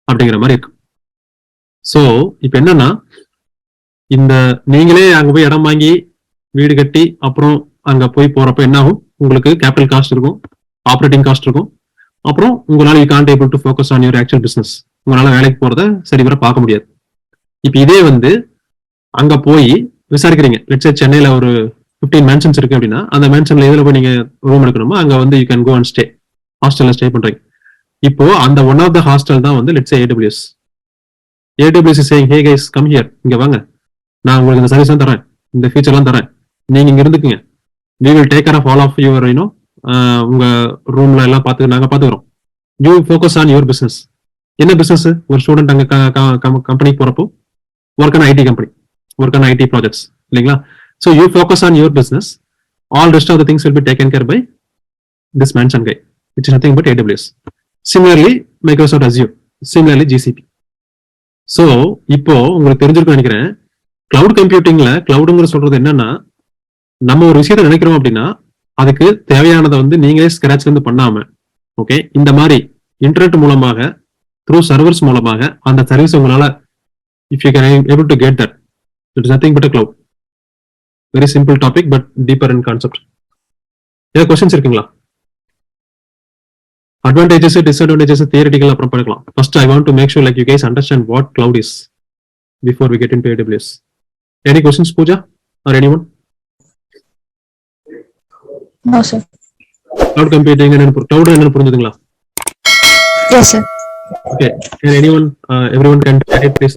அப்படிங்கிற மாதிரி இருக்கு. சோ இப்ப என்னன்னா, இந்த நீங்களே அங்க போய் இடம் வாங்கி வீடு கட்டி அப்புறம் அங்க போய் போறப்ப என்ன ஆகும், உங்களுக்கு கேபிட்டல் காஸ்ட் இருக்கும், ஆப்ரேட்டிங் காஸ்ட் இருக்கும், அப்புறம் உங்களால you can't able to focus on your actual business, உங்களால வேலைக்கு போறத சரிவர பார்க்க முடியாது. இப்ப இதே வந்து அங்க போய் விசாரிக்கிறீங்க, லெட்ஸ் சே சென்னையில ஒரு 15 மேன்ஷன்ஸ் இருக்கு அப்படின்னா, அந்த மேன்ஷன்ல எதுல போய் நீங்க ரூம் எடுக்கணுமோ அங்க வந்து you can go and stay, ஹாஸ்டல்ல ஸ்டே பண்றீங்க. இப்போ அந்த ஒன் ஆஃப் த ஹாஸ்டல் தான் வந்து let's say AWS. AWS is saying, hey guys, come here, இங்க வாங்க, நான் உங்களுக்கு இந்த சர்வீஸ் தரேன், இந்த ஃபீச்சர்லாம் தரேன், நீங்க இங்க இருந்துக்குங்க, we will take care of all of your உங்க ரூம்ல எல்லாம் பார்த்து நாங்க பாத்துக்கிறோம், you focus on your business. என்ன பிசினஸ்? ஒரு ஸ்டூடெண்ட் அங்க கம்பெனிக்கு போறப்போ work on IT company, work on IT projects, இல்லைங்களா? So you focus on your business, all rest of the things will be taken care by this mansion guy, which is nothing but AWS. Similarly Microsoft Azure, similarly GCP. So இப்போ உங்களுக்கு தெரிஞ்சிருக்கும் நினைக்கிறேன், கிளவுட் கம்ப்யூட்டிங்ல கிளவுடுங்கிற சொல்றது என்னன்னா, நம்ம ஒரு விஷயத்த நினைக்கிறோம் அப்படின்னா அதுக்கு தேவையானதை வந்து நீங்களே ஸ்கிராச்ல இருந்து பண்ணாம, ஓகே, இந்த மாதிரி இன்டர்நெட் மூலமாக த்ரூ சர்வர்ஸ் மூலமாக அந்த சர்வீஸ் உங்களால, if you can able to get that, it is nothing but cloud. Very simple topic but deeper in concept. ஏதாவது கொஸ்டின்ஸ் இருக்குங்களா? அட்வான்டேஜஸ் டிஸ்அட்வான்டேஜஸ் தியரிட்டிக்கல் அப்புறம் பார்க்கலாம். First I want to make sure like you guys understand what cloud is before we get into AWS. Any questions, Pooja or anyone? No sir. Cloud computing and cloud enna purinjudunga? Yes sir. Okay, can anyone everyone can chat it please?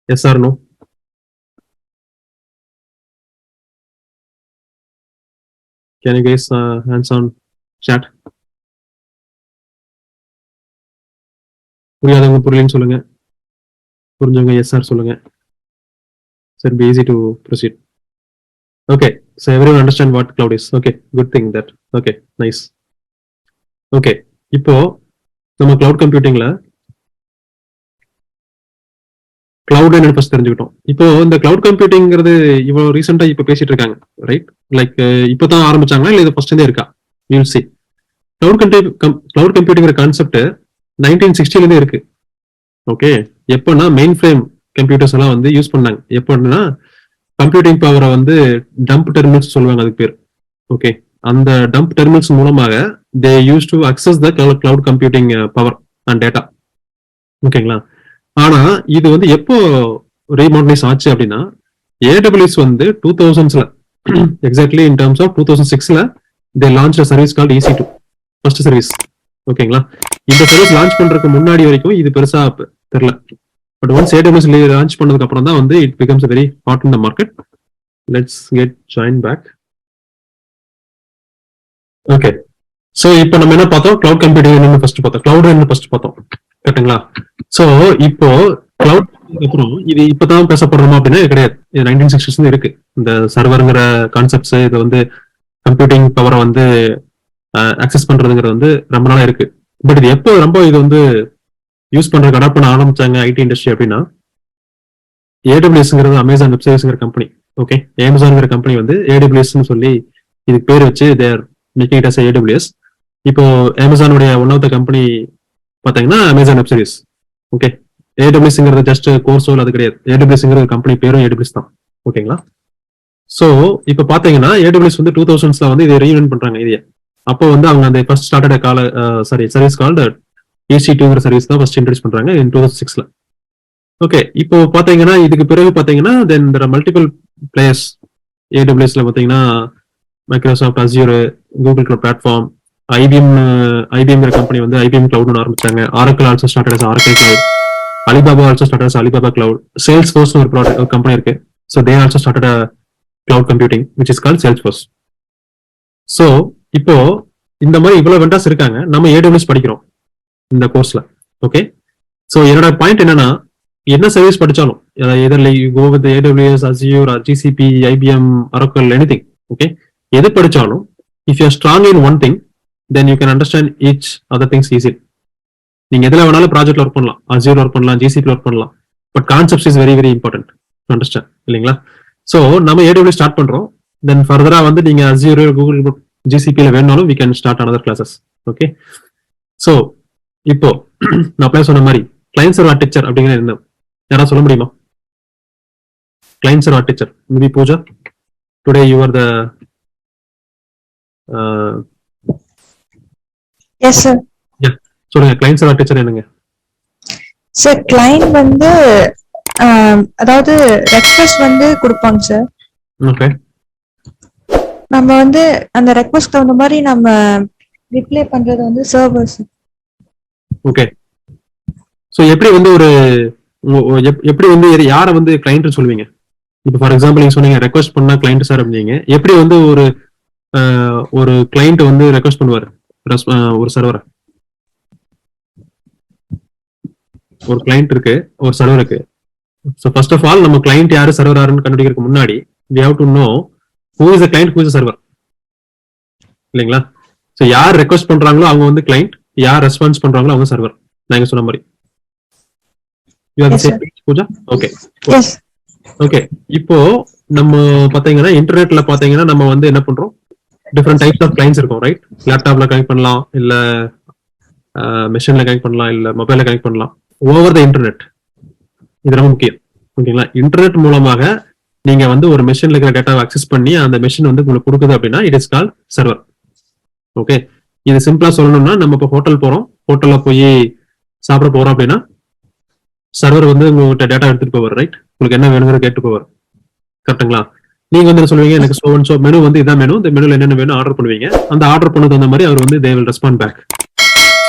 Yes or no? Can you guys hands on chat? புரியாதவங்க புரியலன்னு சொல்லுங்க, புரிஞ்சவங்க எஸ் சார் சொல்லுங்க. So it'll be easy to proceed. Okay, so everyone understand what cloud is. Okay, good thing that. Okay, nice. Okay, இப்போ நம்ம cloud computingல cloud என்ன ஃபர்ஸ்ட் தெரிஞ்சுக்கிட்டோம். இப்போ இந்த cloud computingங்கிறது இவ்வளவு ரீசெண்டா இப்போ பேசிட்டு இருக்காங்க, ரைட்? லைக் இப்போதான் ஆரம்பிச்சாங்களா இல்ல இது ஃபர்ஸ்ட் இருந்தே இருக்கா? You will see. Cloud computingங்கிற கான்செப்ட் 1960ல இருந்தே இருக்கு. ஓகே, எப்போனா மெயின் ஃப்ரேம் கம்ப்யூட்டர்ஸ் எல்லாம் வந்து யூஸ் பண்ணாங்க. எப்போன்னா கம்ப்யூட்டிங் பவரை வந்து டம்ப் டெர்மினல்ஸ் சொல்லுவாங்க அதுக்கு பேர். ஓகே, அந்த டம்ப் டெர்மினல்ஸ் மூலமாக they use to access the cloud computing power and data. ஓகேங்களா? ஆனா இது வந்து எப்போ ரீமாடர்னைஸ் ஆச்சு அப்படின்னா, AWS வந்து 2000s exactly in terms of 2006ல they launch service called EC2, first service. ஓகேங்களா? இந்த சர்வீஸ் லான்ச் பண்றதுக்கு முன்னாடி வரைக்கும் இது பெருசா தெரியல. பட் ஒன்ஸ் AWS லான்ச் பண்ணதுக்கு அப்புறம் தான் வந்து it becomes very hot in the market. Let's get join back. Okay, so இப்போ நம்ம என்ன பார்த்தோம்? கிளவுட் கம்ப்யூட்டிங் என்னன்னு ஃபர்ஸ்ட் பார்த்தோம், கிளவுட் என்ன ஃபர்ஸ்ட் பார்த்தோம், கரெக்ட்டுங்களா? சோ இப்போ கிளவுட் அப்புறம் இது இப்பதான் பேசப்படுறோமா அப்படின்னா கிடையாது. இது 1960s இருக்கு. இந்த சர்வருங்கிற கான்செப்ட்ஸ் இது வந்து கம்ப்யூட்டிங் பவரை வந்து அக்சஸ் பண்றதுங்கிறது வந்து ரொம்ப நாளா இருக்கு. பட் இது எப்போ ரொம்ப இது வந்து யூஸ் பண்றதுக்கு அடாப்ட் பண்ண ஆரம்பிச்சாங்க ஐடி இண்டஸ்ட்ரி அப்படின்னா, ஏடபிள்யூஎஸ்ங்கிறது அமேசான் வெப் சர்வீஸ்ங்கிற கம்பெனி. ஓகே, அமேசான்ங்கிற கம்பெனி வந்து ஏடபிள்யூஎஸ்ன்னு சொல்லி இதுக்கு பேர் வச்சு their making it as AWS. இப்போ அமேசானுடைய ஒன் ஆஃப் த கம்பெனி பாத்தீங்கன்னா அமேசான் வெப் சர்வீஸ். ஓகே, ஏடபிள்யூஎஸ்ங்கிறது ஜஸ்ட் கோர்ஸோ அது கிடையாது. ஏடபிள்யூஎஸ்ங்கிற கம்பெனி பேரும் ஏடபிள்யூஎஸ் தான். ஓகேங்களா? சோ இப்போ பாத்தீங்கன்னா ஏடபிள்யூஎஸ் வந்து 2000s வந்து இதை ரீஇன்வென்ட் பண்றாங்க இதைய. அப்போ வந்து அவங்க அந்த first started call service called EC2ங்கிற சர்வீஸ் தான் ஃபர்ஸ்ட் இன்ட்ரோடியூஸ் பண்றாங்க இன் 2006. ஓகே, இப்போ பாத்தீங்கன்னா இதுக்கு பிறகு பாத்தீங்கன்னா then there are multiple players. ஏடபிள்யூஎஸ்ல பாத்தீங்கன்னா Microsoft Azure, Google cloud platform, ஐபிஎம்ங்கிற கம்பெனி வந்து ஐபிஎம் கிளவுட்னு ஆரம்பிச்சாங்க. Oracle also started as Oracle cloud. Alibaba also started as Alibaba cloud. Salesforce ஒரு கம்பெனி இருக்கு. So they also started cloud computing which is called Salesforce. So இப்போ இந்த மாதிரி இவ்வளவு வெண்டாஸ் இருக்காங்க. நம்ம ஏடபிள்யூஎஸ் படிக்கிறோம் இந்த கோர்ஸ்ல. ஓகே, ஸோ என்னோட பாயிண்ட் என்னன்னா, என்ன சர்வீஸ் படிச்சாலும் either you go with AWS, Azure, GCP, IBM, Oracle, anything. Okay, எது படிச்சாலும் if you strong in one thing then you can understand each other things easy. நீங்க எதுல வேணாலும் ப்ராஜெக்ட்ல ஒர்க் பண்ணலாம், Azure ஒர்க் பண்ணலாம், GCP ஒர்க் பண்ணலாம். But concepts is very very important to understand, இல்லைங்களா? ஸோ நம்ம AWS ஸ்டார்ட் பண்றோம். தென் ஃபர்தரா வந்து நீங்க Azure, Google, GCPல வேணாலும் we can start another classes. Okay, so இப்போ நான் சொன்ன மாதிரி கிளையன்ட் சர்வர் ஆர்க்கிடெக்சர் அப்படிங்கிற என்ன யாராவது சொல்ல முடியுமா? Client server architecture maybe Pooja, today you are the yes sir. சொல்லுங்க, கிளையன்ட் சர்வர் ஆர்க்கிடெக்சர் என்னங்க சார்? கிளையண்ட் வந்து அதாவது ரெக்வெஸ்ட் வந்து கொடுப்பாங்க சார். ஓகே, நம்ம வந்து அந்த ரெக்வெஸ்ட் தகுந்த மாதிரி நம்ம ரிப்ளை பண்றது வந்து சர்வர்ஸ். ஓகே, ஸோ எப்படி வந்து ஒரு எப்படி வந்து யாரை வந்து கிளைண்ட் சொல்லுவீங்க? இப்போ ஃபார் எக்ஸாம்பிள் நீங்க சொன்னீங்க ரெக்வெஸ்ட் பண்ணா கிளைண்ட் சார் அப்படிங்க. எப்படி வந்து ஒரு கிளைண்ட் வந்து ரெக்வெஸ்ட் பண்ணுவாரு ஒரு சர்வரை? ஒரு கிளைண்ட் இருக்கு, ஒரு சர்வர் இருக்கு. ஸோ ஃபர்ஸ்ட் ஆஃப் ஆல் நம்ம கிளைண்ட் யாரு சர்வர் யாருன்னு கண்டுபிடிக்கிறதுக்கு முன்னாடி we have to know who is the client, who is the server, இல்லைங்களா? ஸோ யார் ரெக்வெஸ்ட் பண்றாங்களோ அவங்க வந்து கிளைண்ட், யார் ரெஸ்பான்ஸ் பண்றாங்களோ அவங்க சர்வர். நான் சொன்ன மாதிரி பூஜா. ஓகே ஓகே, இப்போ நம்ம பாத்தீங்கன்னா இன்டர்நெட்ல பாத்தீங்கன்னா நம்ம வந்து என்ன பண்றோம், டிஃப்ரெண்ட் டைப்ஸ் ஆஃப் கிளைண்ட்ஸ் இருக்கும், ரைட்? லேப்டாப்ல கனெக்ட் பண்ணலாம், இல்ல மெஷின்ல கனெக்ட் பண்ணலாம், இல்ல மொபைல்ல கனெக்ட் பண்ணலாம். ஓவர் த இன்டர்நெட், இது ரொம்ப முக்கியம். ஓகேங்களா? இன்டர்நெட் மூலமாக நீங்க வந்து ஒரு மெஷின்ல இருக்கிற டேட்டாவை அக்சஸ் பண்ணி அந்த மெஷின் வந்து உங்களுக்கு கொடுக்குது அப்படின்னா it is called server. Okay, இது சிம்பிளா சொல்லணும்னா நம்ம இப்போ ஹோட்டல் போறோம், ஹோட்டல்ல போய் சாப்பிட போறோம் அப்படின்னா சர்வர் வந்து உங்கள்கிட்ட டேட்டா எடுத்துட்டு போவார், ரைட்? உங்களுக்கு என்ன வேணுங்கிற கேட்டு போவார், கரெக்டுங்களா? நீங்க வந்து என்ன சொல்லுவீங்க, எனக்கு சோ அண்ட் சோ மெனு வந்து இதான் மெனு, இந்த மெனுல என்னென்ன வேணும் ஆர்டர் பண்ணுவீங்க. அந்த ஆர்டர் பண்ணது அந்த மாதிரி அவர் வந்து they will respond back.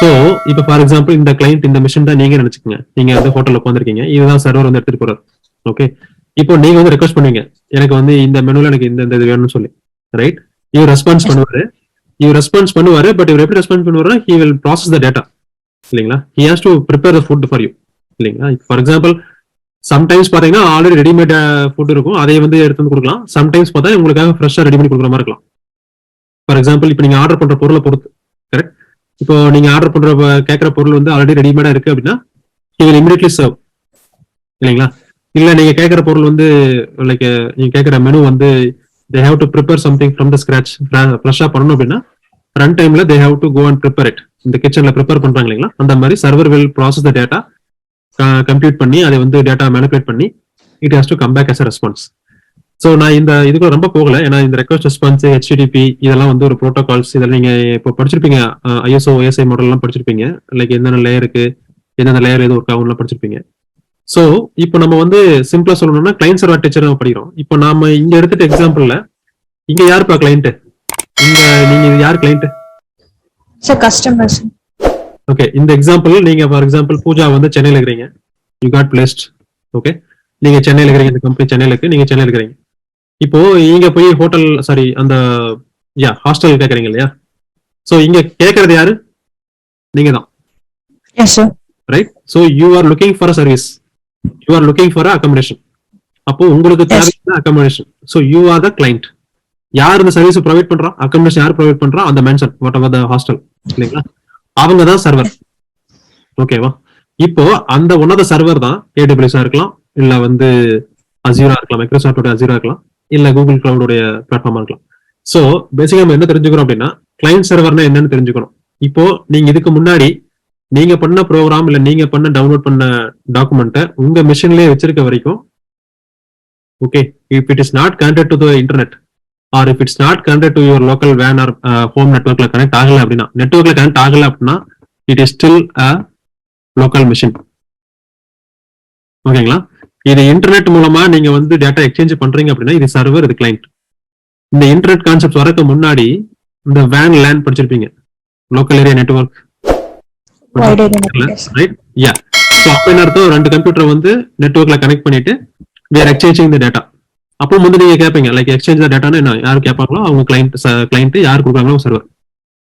So இப்போ ஃபார் எக்ஸாம்பிள் இந்த கிளைண்ட் இந்த மிஷின் தான் நீங்க நினைச்சுக்கோங்க. நீங்க வந்து ஹோட்டல்ல உட்காந்துருக்கீங்க, இதுதான் சர்வர் வந்து எடுத்துட்டு போறாரு. ஓகே, இப்போ நீங்க வந்து ரெக்வஸ்ட் பண்ணுவீங்க, எனக்கு வந்து இந்த மெனுல எனக்கு இந்த இது வேணும்னு சொல்லி, ரைட்? இவர் ரெஸ்பான்ஸ் பண்ணுவாரு. பட் இவர் எப்படி ரெஸ்பான்ஸ் பண்ணுவாருன்னா he will process the data, இல்லைங்களா? he has to prepare the food for you, இல்லைங்களா? ஃபார் எக்ஸாம்பிள் சம்டைம்ஸ் பாத்தீங்கன்னா ஆல்ரெடி ரெடிமேட் ஃபுட் இருக்கும், அதை வந்து எடுத்து வந்து கொடுக்கலாம். சம்டைம்ஸ் பார்த்தா உங்களுக்காக ஃப்ரெஷ்ஷா ரெடி பண்ணி கொடுக்குற மாதிரி இருக்கலாம். ஃபார் எக்ஸாம்பிள் இப்போ நீங்க ஆர்டர் பண்ற பொருளை பொறுத்து, கரெக்ட்? இப்போ நீங்க ஆர்டர் பண்ற கேட்கிற பொருள் வந்து ஆல்ரெடி ரெடிமேடா இருக்கு அப்படின்னா he will immediately serve, இல்லைங்களா? இல்ல நீங்க கேட்கிற பொருள் வந்து லைக் நீங்க கேட்கிற மெனு வந்து they have to prepare something from the scratch, ஃப்ரெஷ்ஷா பண்ணணும் அப்படின்னா ரன் டைம்ல they have to go and prepare it. இந்த கிச்சன்ல ப்ரிப்பேர் பண்றாங்க இல்லைங்களா? அந்த மாதிரி server will process the data, compute பண்ணி அதை வந்து டேட்டா மேனிபுலேட் பண்ணி it has to come back as a response. So நான் இந்த இதுக்குள்ள ரொம்ப போகல, ஏன்னா இந்த ரெக்வஸ்ட் ரெஸ்பான்ஸ், HTTP இதெல்லாம் வந்து ஒரு ப்ரோட்டோகால்ஸ். இதெல்லாம் நீங்க இப்போ படிச்சிருப்பீங்க, ISO OSI மாடல் எல்லாம் படிச்சிருப்பீங்க. லைக் என்னென்ன லேயருக்கு என்னென்ன லேயர் எது ஒர்க் ஆகும்லாம் படிச்சிருப்பீங்க. ஸோ இப்போ நம்ம வந்து சிம்பிளா சொல்லணும்னா கிளைண்ட் சர்வர் ஆர்க்கிடெக்சர் நம்ம படிக்கிறோம். இப்போ நாம இங்க எடுத்துட்டு எக்ஸாம்பிள்ல இங்க யாருப்பா கிளைண்ட்? இங்க நீங்க யார் கிளைண்ட்? Sir customers. ஓகே, இந்த எக்ஸாம்பிள் நீங்க ஃபார் எக்ஸாம்பிள் பூஜா வந்து சென்னையில இருக்கிறீங்க, யூ காட் பிளேஸ்ட். ஓகே, நீங்க சென்னையில இருக்கிறீங்க, இந்த கம்பெனி சென்னையில இருக்கு, நீங்க சென்னையில இருக்கிறீங்க. இப்போ இங்க போய் ஹோட்டல் அந்த ஹாஸ்டல் கேக்குறீங்க இல்லையா? சோ இங்க கேக்குறது யாரு? நீங்க தான், S sir, right? So you are looking for a service. You are looking for accommodation. அப்போ உங்களுக்கு தேவையான accommodation. So you are the client. யார் இந்த சர்வீஸ் ப்ரொவைட் பண்றா, அக்கமடேஷன் யார் ப்ரொவைட் பண்றா, அந்த mention what ever the hostel இல்லைங்களா, அவங்க தான் சர்வர். ஓகேவா? இப்போ அந்த ஒன் ஆஃப் த சர்வர் தான் AWS இருக்கலாம், இல்ல வந்து அசியூரா இருக்கலாம், மைக்ரோசாஃப்டோட அசியூரா இருக்கலாம், இல்ல கூகுள் கிளவுடோடைய பிளாட்ஃபார்மா இருக்கலாம். சோ பேசிக்கா நம்ம என்ன தெரிஞ்சுக்கிறோம் அப்படின்னா, கிளைண்ட் சர்வர்னா என்னன்னு தெரிஞ்சுக்கணும். இப்போ நீங்க இதுக்கு முன்னாடி நீங்க பண்ண ப்ரோக்ராம் இல்ல நீங்க பண்ண டவுன்லோட் பண்ண டாக்குமெண்ட்டை உங்க மிஷின்லயே வச்சிருக்க வரைக்கும், okay, if it is not connected to the internet or if it's not connected to your local வேன் ஆர் ஹோம் நெட்வொர்க்ல கனெக்ட் ஆகல அப்படின்னா, நெட்வொர்க்ல கனெக்ட் ஆகல அப்படின்னா it is still a local machine. ஓகேங்களா? இது இன்டர்நெட் மூலமா நீங்க வந்து டேட்டா எக்ஸ்சேஞ்ச் பண்றீங்க அப்படின்னா இது சர்வர், இது கிளைண்ட். இந்த இன்டர்நெட் கான்செப்ட் வரக்கு முன்னாடி இந்த வேன் லேன் படிச்சிருப்பீங்க, லோக்கல் ஏரியா நெட்வொர்க், ரைட்? யா. சோ அப்ப என்ன அர்த்தம், ரெண்டு கம்ப்யூட்டர் வந்து நெட்வொர்க்ல கனெக்ட் பண்ணிட்டு we are exchanging the data. அப்போ வந்து நீங்க கேட்பீங்க லைக் எக்ஸ்சேஞ்ச் த டேட்டான்னு என்ன, யார் கேட்பாங்களோ அவங்க கிளைண்ட் யார் கொடுக்குறாங்களோ சர்வர்.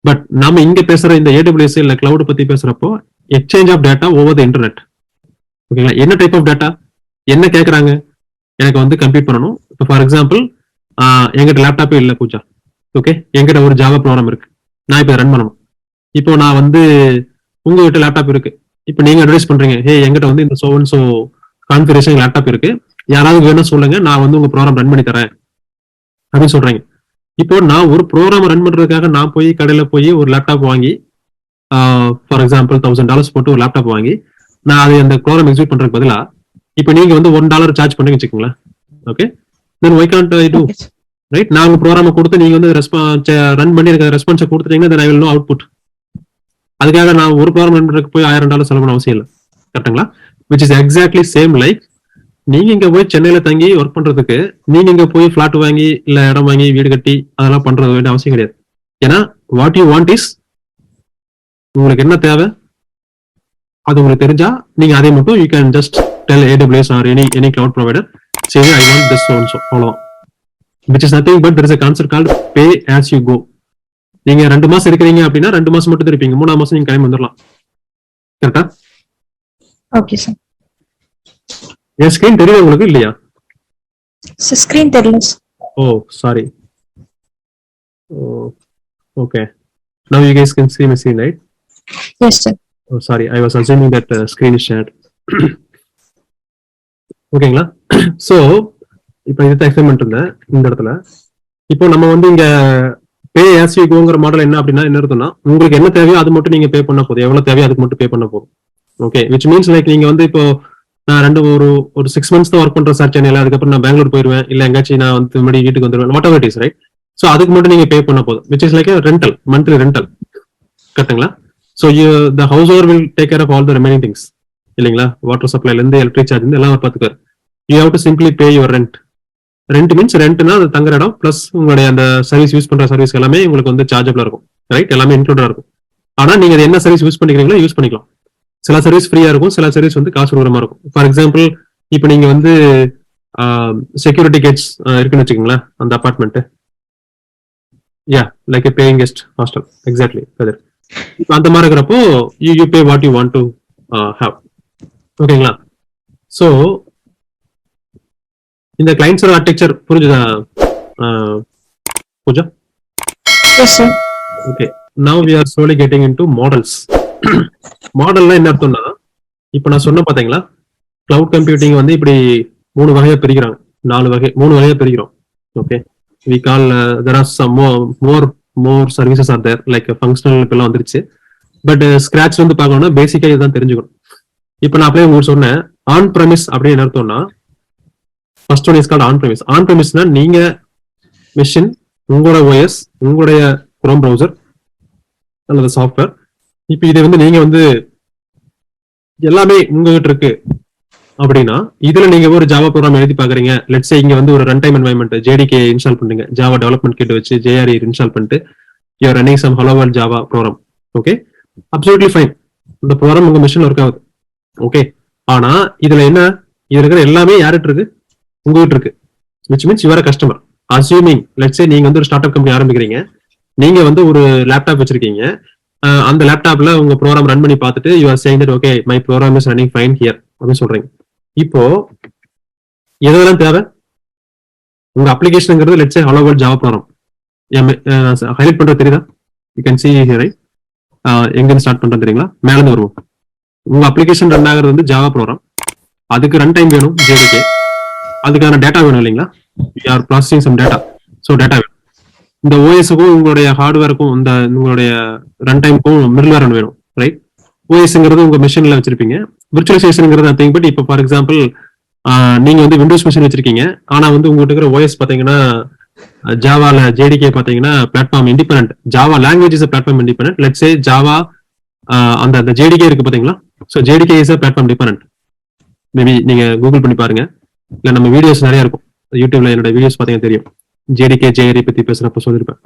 பட் நம்ம இங்க பேசுற இந்த AWS இல்ல கிளவுட் பத்தி பேசுறப்போ exchange of data over the internet. ஓகேங்களா? என்ன டைப் ஆஃப் டேட்டா, என்ன கேட்கறாங்க, எனக்கு வந்து கம்ப்யூட் பண்ணணும். இப்போ ஃபார் எக்ஸாம்பிள் எங்கிட்ட லேப்டாப்பே இல்லை பூஜா, ஓகே, எங்கிட்ட ஒரு ஜாவா ப்ரோக்ராம் இருக்கு, நான் இப்போ ரன் பண்ணணும். இப்போ நான் வந்து உங்ககிட்ட லேப்டாப் இருக்கு, இப்போ நீங்க அட்வைஸ் பண்றீங்க, ஹே எங்கிட்ட வந்து இந்த சோ கான்ஃபிகரேஷன் லேப்டாப் இருக்கு, யாராவது வேணும் சொல்லுங்க, நான் வந்து உங்க ப்ரோக்ராம் ரன் பண்ணி தரேன் அப்படின்னு சொல்றீங்க. இப்போ நான் ஒரு ப்ரோக்ராம் ரன் பண்றதுக்காக நான் போய் கடையில போய் ஒரு லேப்டாப் வாங்கி, ஃபார் எக்ஸாம்பிள் $1000 போட்டு ஒரு லேப்டாப் வாங்கி நான் அதை அந்த ப்ரோக்ராம் எக்ஸிக்யூட் பண்றதுக்கு பதிலா இப்போ நீங்க வந்து $1 சார்ஜ் பண்ணீங்க வச்சுக்கோங்களேன். Okay, then why can't I do, right? நான் உங்க ப்ரோக்ராம் கொடுத்து நீங்க வந்து ரன் பண்ணி எனக்கு ரெஸ்பான்ஸை கொடுத்துட்டீங்கன்னா தென் ஐ வில் நோ அவுட்புட். அதுக்காக நான் ஒரு ப்ரோக்ராம் ரன் பண்றதுக்கு போய் $1000 செலவு பண்ண அவசியம் இல்லை. கரெக்டுங்களா? Which is exactly same like நீங்க இங்க போய் சென்னையில தங்கி ஒர்க் பண்றதுக்கு நீங்க இங்க போய் பிளாட் வாங்கி இல்ல இடம் வாங்கி வீடு கட்டி அதெல்லாம் பண்றது வேண்டிய அவசியம் கிடையாது. ஏன்னா வாட் யூ வாண்ட் இஸ், உங்களுக்கு என்ன தேவை அது உங்களுக்கு தெரிஞ்சா நீங்க அதை மட்டும் you can just tell AWS or any cloud provider, சரி I want this so and so, அவ்வளவுதான். which is nothing but there is a concept called pay as you go. நீங்க 2 மாசம் இருக்கிறீங்க அப்படின்னா 2 மாசம் மட்டும் இருப்பீங்க, 3ஆம் மாசம் நீங்க கிளம்பி வந்துடலாம். கரெக்டா? Okay sir. என் ஸ்கிரீன் தெரியுது உங்களுக்கு இல்லையா? ஸ்கிரீன் தெரியல. Oh sorry. Okay, now you guys can see my screen, right? Yes sir. Oh sorry, I was assuming that screen is shared. ஓகேங்களா? சோ இப்போ இதை எக்ஸ்பிளைன் பண்ணிருந்தேன் இந்த இடத்துல. இப்போ நம்ம வந்து இங்க பே ஆஸ் யூ கோங்கிற மாடல் என்ன அப்படின்னா என்ன இருக்குன்னா, உங்களுக்கு என்ன தேவையோ அது மட்டும் நீங்க பே பண்ண போதும், எவ்வளவு தேவையோ அதுக்கு மட்டும் பே பண்ண போதும். ஓகே, விச் மீன்ஸ் லைக் நீங்க வந்து இப்போ நான் ஒரு 6 months தான் ஒர்க் பண்றேன் சார் சென்னையில, அதுக்கப்புறம் நான் பெங்களூர் போயிருவேன், இல்ல எங்காச்சும் நான் வந்து மறுபடியும் வீட்டுக்கு வந்துருவேன், whatever it is, right? So அதுக்கு மட்டும் நீங்க பே பண்ண போதும், which is like rental, monthly rental. கரெக்டுங்களா? So the house owner will take care of all the remaining things இல்லைங்களா? வாட்டர் சப்ளைல இருந்து எலக்ட்ரிக் சார்ஜ் இருந்து எல்லாம் பார்த்துக்காரு. You have to simply pay your rent. Rent means ரெண்ட்னா அது தங்குற இடம் பிளஸ் உங்களுடைய அந்த சர்வீஸ் யூஸ் பண்ற சர்வீஸ் எல்லாமே உங்களுக்கு வந்து சார்ஜபிளா இருக்கும், ரைட்? எல்லாமே இன்க்ளூடா இருக்கும். ஆனா நீங்க என்ன சர்வீஸ் யூஸ் பண்ணிக்கிறீங்களோ யூஸ் பண்ணிக்கலாம். சில சர்வீஸ் ஃப்ரீயா இருக்கும், சில சர்வீஸ் வந்து காசு கொடுக்குற மாதிரி இருக்கும். ஃபார் எக்ஸாம்பிள் இப்போ நீங்க வந்து செக்யூரிட்டி கேட்ஸ் இருக்குன்னு வச்சுக்கோங்களேன், அந்த apartment, yeah like a paying guest hostel, exactly கதர். இப்போ அந்த மாதிரி இருக்கிறப்போ you pay what you want to have. ஓகேங்களா? ஸோ இந்த கிளைண்ட் சர்வர் ஆர்கிடெக்சர் புரிஞ்சுதா Pooja? Yes sir. Okay, now we are slowly getting into models. மாடல்னா என்ன அர்த்தம்னா, இப்போ நான் சொன்ன பாத்தீங்களா, கிளவுட் கம்ப்யூட்டிங் வந்து இப்படி 3 வகையா பிரிக்கிறாங்க, 3 வகையா பிரிக்கிறோம். Okay, we call there are some more services are there like functional எல்லாம் வந்துருச்சு. பட் ஸ்கிராட்ச் வந்து பார்க்கணும்னா பேசிக்கா இதுதான் தெரிஞ்சுக்கணும். இப்போ நான் அப்படியே உங்களுக்கு சொன்னேன் ஆன் ப்ரெமிஸ் அப்படின்னு என்ன அர்த்தம்னா, first one is called on premise. On ப்ரெமிஸ்னா நீங்க மிஷின், உங்களோட OS, உங்களுடைய குரோம் ப்ரௌசர் அல்லது சாஃப்ட்வேர், இப்போ இதை வந்து நீங்க வந்து எல்லாமே உங்ககிட்ட இருக்கு அப்படின்னா இதுல நீங்க ஒரு ஜாவா ப்ரோக்ராம் எழுதி பாக்குறீங்க. லெட்ஸ் சே இங்க வந்து ஒரு run time environment JDK install பண்றீங்க, ஜாவா டெவலப்மெண்ட் கிட் வச்சு JRE இன்ஸ்டால் பண்ணிட்டு you are running some hello world Java program. Okay, absolutely fine, இந்த ப்ரோக்ராம் உங்க மிஷின்ல ஒர்க் ஆகுது. ஓகே, ஆனா இதுல இருக்கிற எல்லாமே யார்கிட்ட இருக்கு? உங்ககிட்ட இருக்கு. Which means you are customer. Assuming let's say நீங்க வந்து ஒரு ஸ்டார்ட் அப் கம்பெனி ஆரம்பிக்கிறீங்க, நீங்க வந்து ஒரு லேப்டாப் வச்சிருக்கீங்க, அந்த லேப்டாப்ல உங்க ப்ரோக்ராம் ரன் பண்ணி பார்த்துட்டு you are saying that okay my program is running fine here அப்படின்னு சொல்றீங்க. இப்போ எதெல்லாம் தேவை? உங்க அப்ளிகேஷன்ங்கிறது let's say hello world Java program. Highlight பண்றது தெரியுதா? You can see here, right? எங்க இருந்து ஸ்டார்ட் பண்றது தெரியுங்களா? மேல இருந்து வருவோம். உங்க அப்ளிகேஷன் ரன் ஆகிறது வந்து ஜாவா ப்ரோக்ராம். அதுக்கு ரன் டைம் வேணும் JDK. அதுக்கான டேட்டா வேணும் இல்லைங்களா? You are processing some data. So data வேணும். இந்த ஓஎஸ்க்கும் உங்களுடைய ஹார்ட்வேருக்கும் இந்த உங்களுடைய ரன் டைமுக்கும் மிடில்வேர் வேணும், ரைட்? ஓஎஸ்ங்கிறது உங்க மிஷின்ல வச்சிருப்பீங்க. விர்ச்சுவலைசேஷன்ங்கிறது நத்திங் பட் இப்போ ஃபார் எக்ஸாம்பிள் நீங்க வந்து விண்டோஸ் மிஷின் வச்சிருக்கீங்க. ஆனா வந்து உங்ககிட்ட இருக்கிற ஓஎஸ் பாத்தீங்கன்னா ஜாவால JDK பாத்தீங்கன்னா platform independent. Java language is platform independent. Let's say Java அந்த JDK இருக்கு பாத்தீங்களா? So JDK is platform dependent. Maybe நீங்க கூகுள் பண்ணி பாருங்க, இல்ல நம்ம வீடியோஸ் நிறைய இருக்கும் யூடியூப்ல. என்னோட வீடியோஸ் பாத்தீங்கன்னா தெரியும். JDK JRE பத்தி பேசுறப்ப சொல்லிருப்பேன்.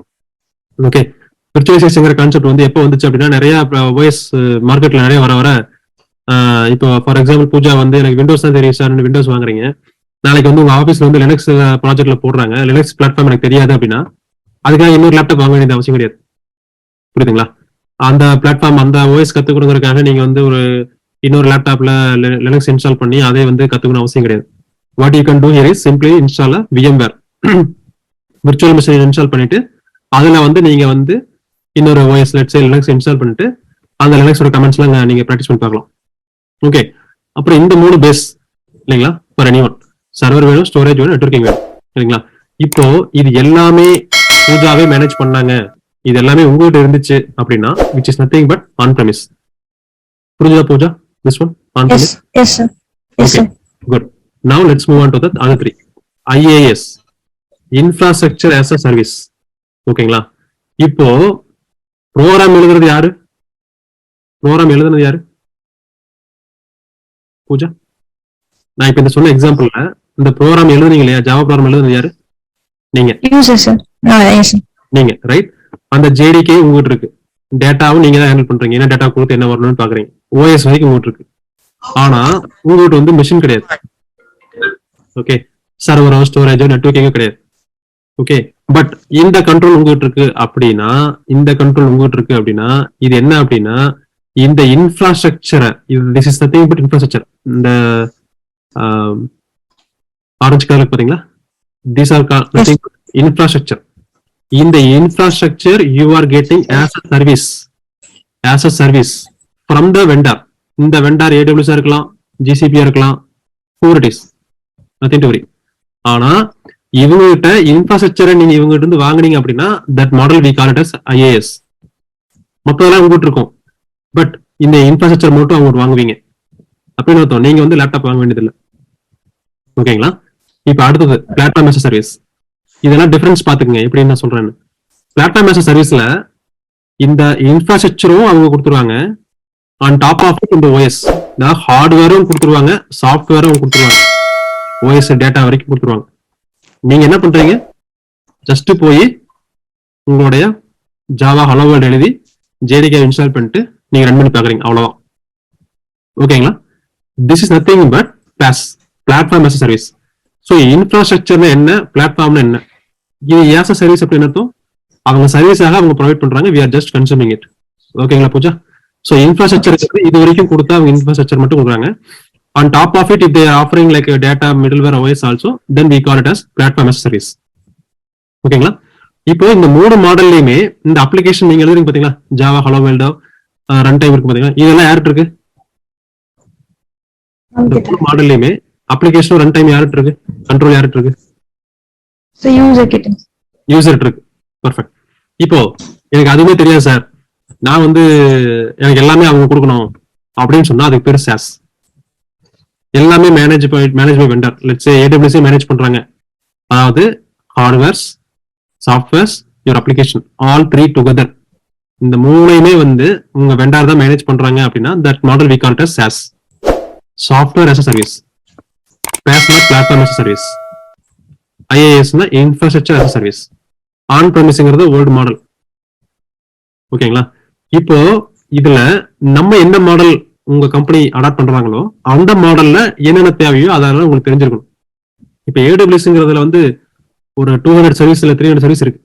ஓகே, விர்ச்சுவலைசேஷன்ங்கிற கான்செப்ட் வந்து எப்போ வந்துச்சு அப்படின்னா நிறைய ஓஎஸ் மார்க்கெட்ல நிறைய வர வர இப்போ ஃபார் எக்ஸாம்பிள் பூஜா வந்து எனக்கு விண்டோஸ் தான் தெரியும் சார், விண்டோஸ் வாங்குறீங்க. நாளைக்கு வந்து உங்க ஆஃபீஸ்ல வந்து லினக்ஸ் ப்ராஜெக்ட்ல போடுறாங்க, லினக்ஸ் பிளாட்ஃபார்ம் எனக்கு தெரியாது அப்படின்னா அதுக்காக இன்னொரு லேப்டாப் வாங்க வேண்டியது அவசியம் கிடையாது. புரியுதுங்களா? அந்த பிளாட்ஃபார்ம் அந்த ஓஎஸ் கத்துக்கணுங்கிறதுக்காக நீங்க வந்து ஒரு இன்னொரு லேப்டாப்ல லினக்ஸ் இன்ஸ்டால் பண்ணி அதே வந்து கத்துக்கணும் அவசியம் கிடையாது. What you can do here is simply install VMware virtual machine install பண்ணிட்டு அதுல வந்து நீங்க வந்து இன்னொரு OS let's say Linux install பண்ணிட்டு அந்த லினக்ஸோட கமெண்ட்ஸ்லாம் நீங்க ப்ராக்டிஸ் பண்ணி பார்க்கலாம். ஓகே, அப்புறம் இந்த 3 பேஸ் இல்லைங்களா ஃபார் எனிஒன். சர்வர் வேணும், ஸ்டோரேஜ் வேணும், நெட்வொர்க்கிங் வேணும், சரிங்களா? இப்போ இது எல்லாமே பூஜாவே மேனேஜ் பண்ணாங்க, இது எல்லாமே உங்ககிட்ட இருந்துச்சு அப்படின்னா which is nothing but on premise. புரியுதா Pooja? this one on premise? Yes sir. Yes sir. Good. Now let's move on to the other 3. IaaS, infrastructure as a service. ஓகேங்களா? இப்போ ப்ரோக்ராம் எழுதுறது யாரு? ப்ரோக்ராம் எழுதுனது யாரு பூஜா? நான் இப்ப இந்த சொன்ன எக்ஸாம்பிள்ல இந்த ப்ரோக்ராம் எழுதுனீங்க இல்லையா, ஜாவா ப்ரோக்ராம் எழுதுனது யாரு? நீங்க. நீங்க, ரைட்? அந்த JDK உங்ககிட்ட இருக்கு, டேட்டாவும் நீங்க தான் ஹேண்டில் பண்றீங்க. என்ன டேட்டா கொடுத்து என்ன வரணும்னு பாக்குறீங்க. OS வரைக்கும் உங்ககிட்ட இருக்கு. ஆனா உங்ககிட்ட வந்து மிஷின் கிடையாது. ஓகே, சர்வரோ ஸ்டோரேஜோ நெட்வொர்க்கிங்கோ கிடையாது. ஓகே, பட் இந்த கண்ட்ரோல் உங்ககிட்ட இருக்கு அப்படின்னா இது என்ன அப்படின்னா இந்த இன்ஃப்ராஸ்ட்ரக்சரை, this is nothing but infrastructure. இந்த ஆரஞ்சு கலர் பாத்தீங்களா, these are nothing but infrastructure. இந்த infrastructure you are getting as a service from the vendor. இந்த வெண்டார் AWS இருக்கலாம், GCP இருக்கலாம், whoever it is, nothing to worry. ஆனா இவங்ககிட்ட இன்ஃப்ராஸ்ட்ரக்சரை நீங்க இவங்ககிட்ட இருந்து வாங்குனீங்க அப்படின்னா that model we call it as IaaS. மொத்தம் உங்ககிட்ட இருக்கும், பட் இந்த இன்ஃப்ராஸ்ட்ரக்சர் மட்டும் அவங்க வாங்குவீங்க அப்படின்னு அர்த்தம். நீங்க வந்து லேப்டாப் வாங்க வேண்டியதில்லை. ஓகேங்களா? இப்ப அடுத்தது பிளாட்ஃபார்ம் as a சர்வீஸ். இதெல்லாம் டிஃபரன்ஸ் பாத்துக்கங்க எப்படி நான் சொல்றேன்னு. பிளாட்ஃபார்ம் as a சர்வீஸ்ல இந்த இன்ஃப்ராஸ்ட்ரக்சரும் அவங்க கொடுத்துருவாங்க, ஆன் டாப் ஆஃப் இந்த OS ஹார்ட்வேரும் கொடுத்துருவாங்க, சாஃப்ட்வேரும் கொடுத்துருவாங்க, OS டேட்டா வரைக்கும் கொடுத்துருவாங்க. நீங்க என்ன பண்றீங்க? ஜஸ்ட் போய் உங்களுடைய ஜாவா ஹலோ வேர்ல்ட் எழுதி JDK இன்ஸ்டால் பண்ணிட்டு நீங்க ரன் பண்ணி பாக்குறீங்க, அவ்வளவுதான். ஓகேங்களா? This is nothing but platform as a service. So இன்ஃப்ராஸ்ட்ரக்சர்னா என்ன, பிளாட்ஃபார்ம்னா என்ன? இது as a சர்வீஸ் அப்படின்னு அர்த்தம். அவங்க சர்வீஸாக அவங்க ப்ரொவைட் பண்றாங்க, we are just consuming it. ஓகேங்களா பூஜா? ஸோ இன்ஃப்ராஸ்ட்ரக்சர் இது வரைக்கும் கொடுத்தா அவங்க இன்ஃப்ராஸ்ட்ரக்சர் மட்டும் கொடுக்குறாங்க. On top of it, if they are offering like a data middleware OS also, then we call it as platform as a service. ஓகேங்களா? இப்போ இந்த 3 மாடல்லையுமே இந்த அப்ளிகேஷன் நீங்க எழுதுறீங்க பாத்தீங்களா, Java hello world run time இருக்கு பாத்தீங்களா, இதெல்லாம் யார்கிட்ட இருக்கு? இந்த 3 மாடல்லையுமே அப்ளிகேஷன் ரன் டைம் யார்கிட்ட இருக்கு? கண்ட்ரோல் யார்கிட்ட இருக்கு? யூசர் இருக்கு. பர்ஃபெக்ட். இப்போ எனக்கு அதுவுமே தெரியாது சார், நான் வந்து எனக்கு எல்லாமே அவங்க கொடுக்கணும் அப்படின்னு சொன்னா அதுக்கு பேர் SaaS. எல்லாமே manage by vendor. Let's say AWS manage பண்றாங்க, அதாவது hardwares, softwares, your application, all 3 together. இந்த 3யுமே வந்து உங்க வெண்டார் தான் மேனேஜ் பண்றாங்க அப்படின்னா that model we call it as SaaS, software as a service. PaaS-னா பிளாட்ஃபார்ம் as a சர்வீஸ், IaaS-னா infrastructure as a service. On பிரமிஸ்ங்கிறது ஓல்டு மாடல். ஓகேங்களா? இப்போ இதுல நம்ம எந்த மாடல் உங்க கம்பெனி அடாப்ட் பண்றாங்களோ அந்த மாடல்ல என்னென்ன தேவையோ அதெல்லாம் உங்களுக்கு தெரிஞ்சிருக்கணும். இப்ப AWSங்கிறதுல வந்து ஒரு 200 சர்வீஸ் இல்ல 300 சர்வீஸ் இருக்கு,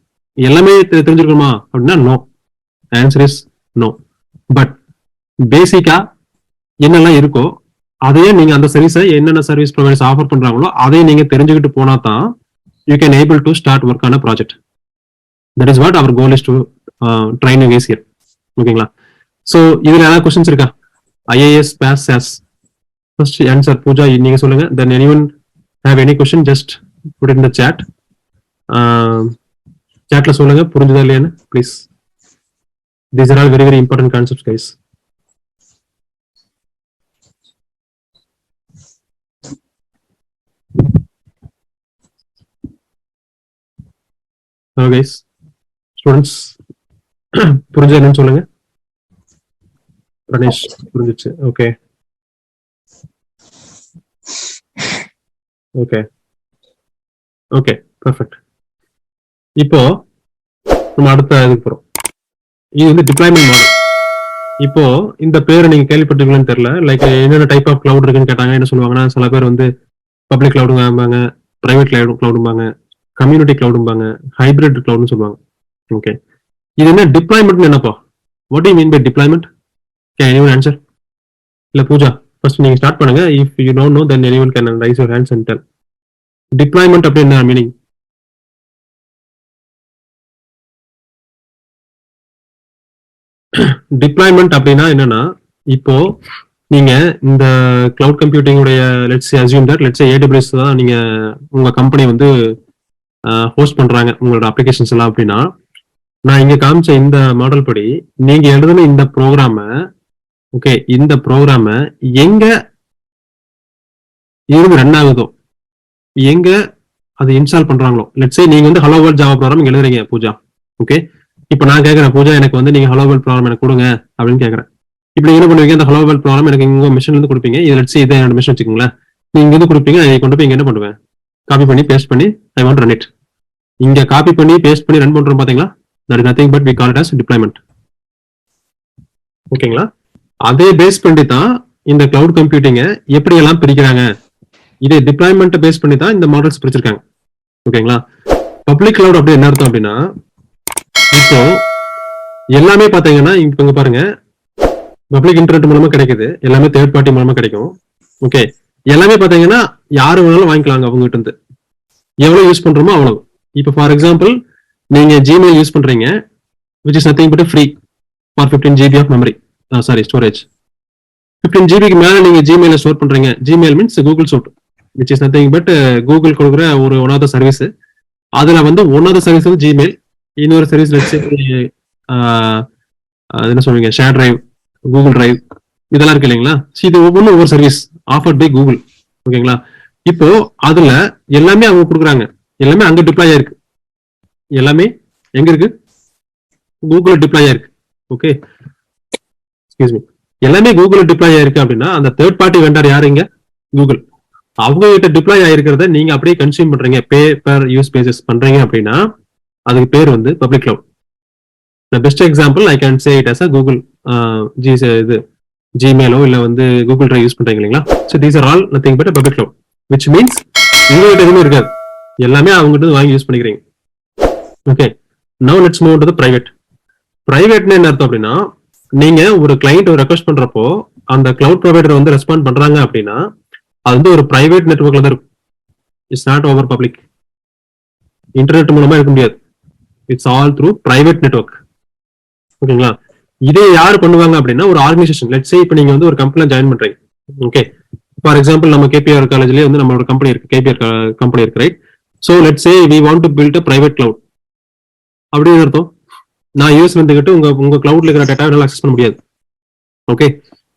எல்லாமே தெரிஞ்சிருக்கணுமா அப்படின்னா no. Answer is no. But பேசிக்கா என்னெல்லாம் இருக்கோ அதையே நீங்க அந்த சர்வீஸை என்னென்ன சர்வீஸ் ப்ரொவைடர்ஸ் ஆஃபர் பண்றாங்களோ அதையும் நீங்க தெரிஞ்சுக்கிட்டு போனா தான் you can able to start work on a project. That is what our goal is to train you guys here. ஓகேங்களா? ஸோ இதுல ஏதாவது கொஸ்டின்ஸ் இருக்கா? IaaS PaaS SaaS first answer Pooja நீங்க சொல்லுங்க. Then anyone have any question just put in the chat. சாட்ல சொல்லுங்க புரிஞ்சுதா இல்லையான்னு please. These are all very very important concepts guys. Guys students புரிஞ்சது என்னன்னு சொல்லுங்க. ரனேஷ் புரிஞ்சிச்சு. Okay okay okay perfect. இப்போ நம்ம அடுத்த இதுக்கு போறோம். இது வந்து டிப்ளாய்மெண்ட் மாடல். இப்போ இந்த பேரை நீங்க கேள்விப்பட்டிருக்கீங்கன்னு தெரியல. லைக் என்னென்ன டைப் ஆஃப் கிளவுட் இருக்குன்னு கேட்டாங்க. என்ன சொல்லுவாங்கன்னா சில பேர் வந்து பப்ளிக் கிளவுடுங்க, பிரைவேட் கிளவுடும்பாங்க, கம்யூனிட்டி கிளவுடும்பாங்க, ஹைபிரிட் கிளவுட்னு சொல்லுவாங்க. ஓகே, இது என்ன டிப்ளாய்மெண்ட் என்னப்பா? What you mean by deployment? Can anyone answer? இல்ல பூஜா ஃபர்ஸ்ட் நீங்க ஸ்டார்ட் பண்ணுங்க. If you don't know then anyone can raise your hands and tell. Deployment அப்படி என்ன மீனிங்? டிப்ளாய்மெண்ட் அப்படின்னா என்னன்னா, இப்போ நீங்க இந்த கிளவுட் கம்ப்யூட்டிங் உடைய let's assume that let's AWS தான் நீங்க உங்க கம்பெனி வந்து ஹோஸ்ட் பண்றாங்க உங்களோட அப்ளிகேஷன்ஸ் எல்லாம். அப்படின்னா நான் இங்க காமிச்ச இந்த மாடல் படி நீங்க எழுதுன இந்த ப்ரோக்ராம, ஓகே, இந்த ப்ரோக்ராம எங்க இருந்து ரன் ஆகுதோ, எங்க அது இன்ஸ்டால் பண்றாங்களோ, லெட்ஸ் நீங்க வந்து ஹலோ வேர்ல்ட் ஜாவா ப்ரோக்ராம் எழுதுறீங்க பூஜா. ஓகே, இப்போ நான் கேட்கறேன் பூஜா எனக்கு வந்து நீங்க ஹலோ வேர்ல்ட் ப்ரோக்ராம் எனக்கு கொடுங்க அப்படின்னு கேட்கறேன். இப்போ என்ன பண்ணுவீங்க? அந்த ஹலோ வேர்ல்ட் ப்ரோக்ராம் எனக்கு இங்க மிஷின்ல இருந்து கொடுப்பீங்க. இது லெட்ஸ் இதை என்னோட மிஷின் வச்சுக்கோங்களேன். நீங்க இருந்து கொடுப்பீங்க, அதை கொண்டு போய் இங்க என்ன பண்ணுவேன்? காப்பி பண்ணி பேஸ்ட் பண்ணி ஐ வாண்ட் ரன் இட். இங்க காப்பி பண்ணி பேஸ்ட் பண்ணி ரன் பண்றோம் பாத்தீங்களா? That is nothing but we call it as deployment. ஓகேங்களா? அதே பேஸ் பண்ணி தான் இந்த கிளவுட் கம்ப்யூட்டிங்கை எப்படி எல்லாம் பிரிக்கிறாங்க. இதே டிப்ளாய்மெண்ட் பேஸ் பண்ணி தான் இந்த மாடல்ஸ் பிரிச்சிருக்காங்க. ஓகேங்களா? பப்ளிக் கிளவுட் அப்படி என்ன அர்த்தம் அப்படின்னா, இப்போ எல்லாமே பாத்தீங்கன்னா இங்க பாருங்க, பப்ளிக் இன்டர்நெட் மூலமா கிடைக்குது, எல்லாமே தேர்ட் பார்ட்டி மூலமா கிடைக்கும். ஓகே, எல்லாமே பாத்தீங்கன்னா யாரு வேணாலும் வாங்கிக்கலாங்க அவங்க கிட்ட இருந்து, எவ்வளவு யூஸ் பண்றோமோ அவ்வளவு. இப்போ ஃபார் எக்ஸாம்பிள் நீங்க ஜிமெயில் யூஸ் பண்றீங்க, which is nothing but free for 15 GB of memory, storage. 15 GB மேல நீங்க ஜிமெயில ஸ்டோர் பண்றீங்க. Gmail means Google suite, which is nothing but Google கொடுக்குற ஒரு ஒன் ஆஃப் த சர்வீஸ். அதுல வந்து ஒன் ஆஃப் த சர்வீஸ் வந்து ஜிமெயில், இன்னொரு சர்வீஸ் என்ன சொல்றீங்க, ஷேர் டிரைவ், கூகுள் டிரைவ், இதெல்லாம் இருக்கு இல்லைங்களா? இது ஒவ்வொன்றும் ஒவ்வொரு சர்வீஸ் ஆஃபர்ட் பை கூகுள். ஓகேங்களா? இப்போ அதுல எல்லாமே அவங்க கொடுக்குறாங்க, எல்லாமே அங்க டிப்ளாய் ஆயிருக்கு. எல்லாமே எங்க இருக்கு? கூகுள் டிப்ளாய் ஆயிருக்கு. ஓகே, எக்ஸ்கியூஸ் மீ, எல்லாமே கூகுள் டிப்ளாய் ஆயிருக்கு. அப்படின்னா அந்த தேர்ட் பார்ட்டி வெண்டர் யாருங்க? கூகுள். அவங்க கிட்ட டிப்ளாய் ஆயிருக்கிறத நீங்க அப்படியே கன்சியூம் பண்றீங்க, பே பர் யூஸ் பேசிஸ் பண்றீங்க அப்படின்னா அதுக்கு பேர் வந்து public cloud. The best example I can say it as a Google இது ஜிமெயிலோ இல்ல வந்து கூகுள் டிரைவ் யூஸ் பண்றீங்க இல்லைங்களா? So these are all nothing but a public cloud, which means உங்ககிட்ட எதுவுமே இருக்காது, எல்லாமே அவங்ககிட்ட வாங்கி யூஸ் பண்ணிக்கிறீங்க. Okay, now let's move to the private. பிரைவேட்னு என்ன அர்த்தம் அப்படின்னா, நீங்க ஒரு கிளைண்ட் ரெக்வஸ்ட் பண்றப்போ அந்த கிளவுட் ப்ரொவைடர் வந்து ரெஸ்பாண்ட் பண்றாங்க அப்படின்னா அது வந்து ஒரு பிரைவேட் நெட்வொர்க்ல தான் இருக்கும். It's not over public. Internet மூலமா இருக்க முடியாது. It's all through private network. ஓகேங்களா? இதே யாரு பண்ணுவாங்க அப்படின்னா ஒரு ஆர்கனைசேஷன். லெட்ஸ் சே இப்போ நீங்க வந்து ஒரு கம்பெனில ஜாயின் பண்றீங்க. ஓகே, ஃபார் எக்ஸாம்பிள் நம்ம கேபிஆர் காலேஜ்லயே வந்து நம்மளோட கம்பெனி இருக்கு, கேபிஆர் கம்பெனி இருக்கு, right? So let's say we want to build a private cloud. அப்படின்னு அர்த்தம், நான் யூஎஸ் வந்துகிட்டு உங்க கிளவுட்ல இருக்கிற டேட்டா என்னால அக்சஸ் பண்ண முடியாது. ஓகே,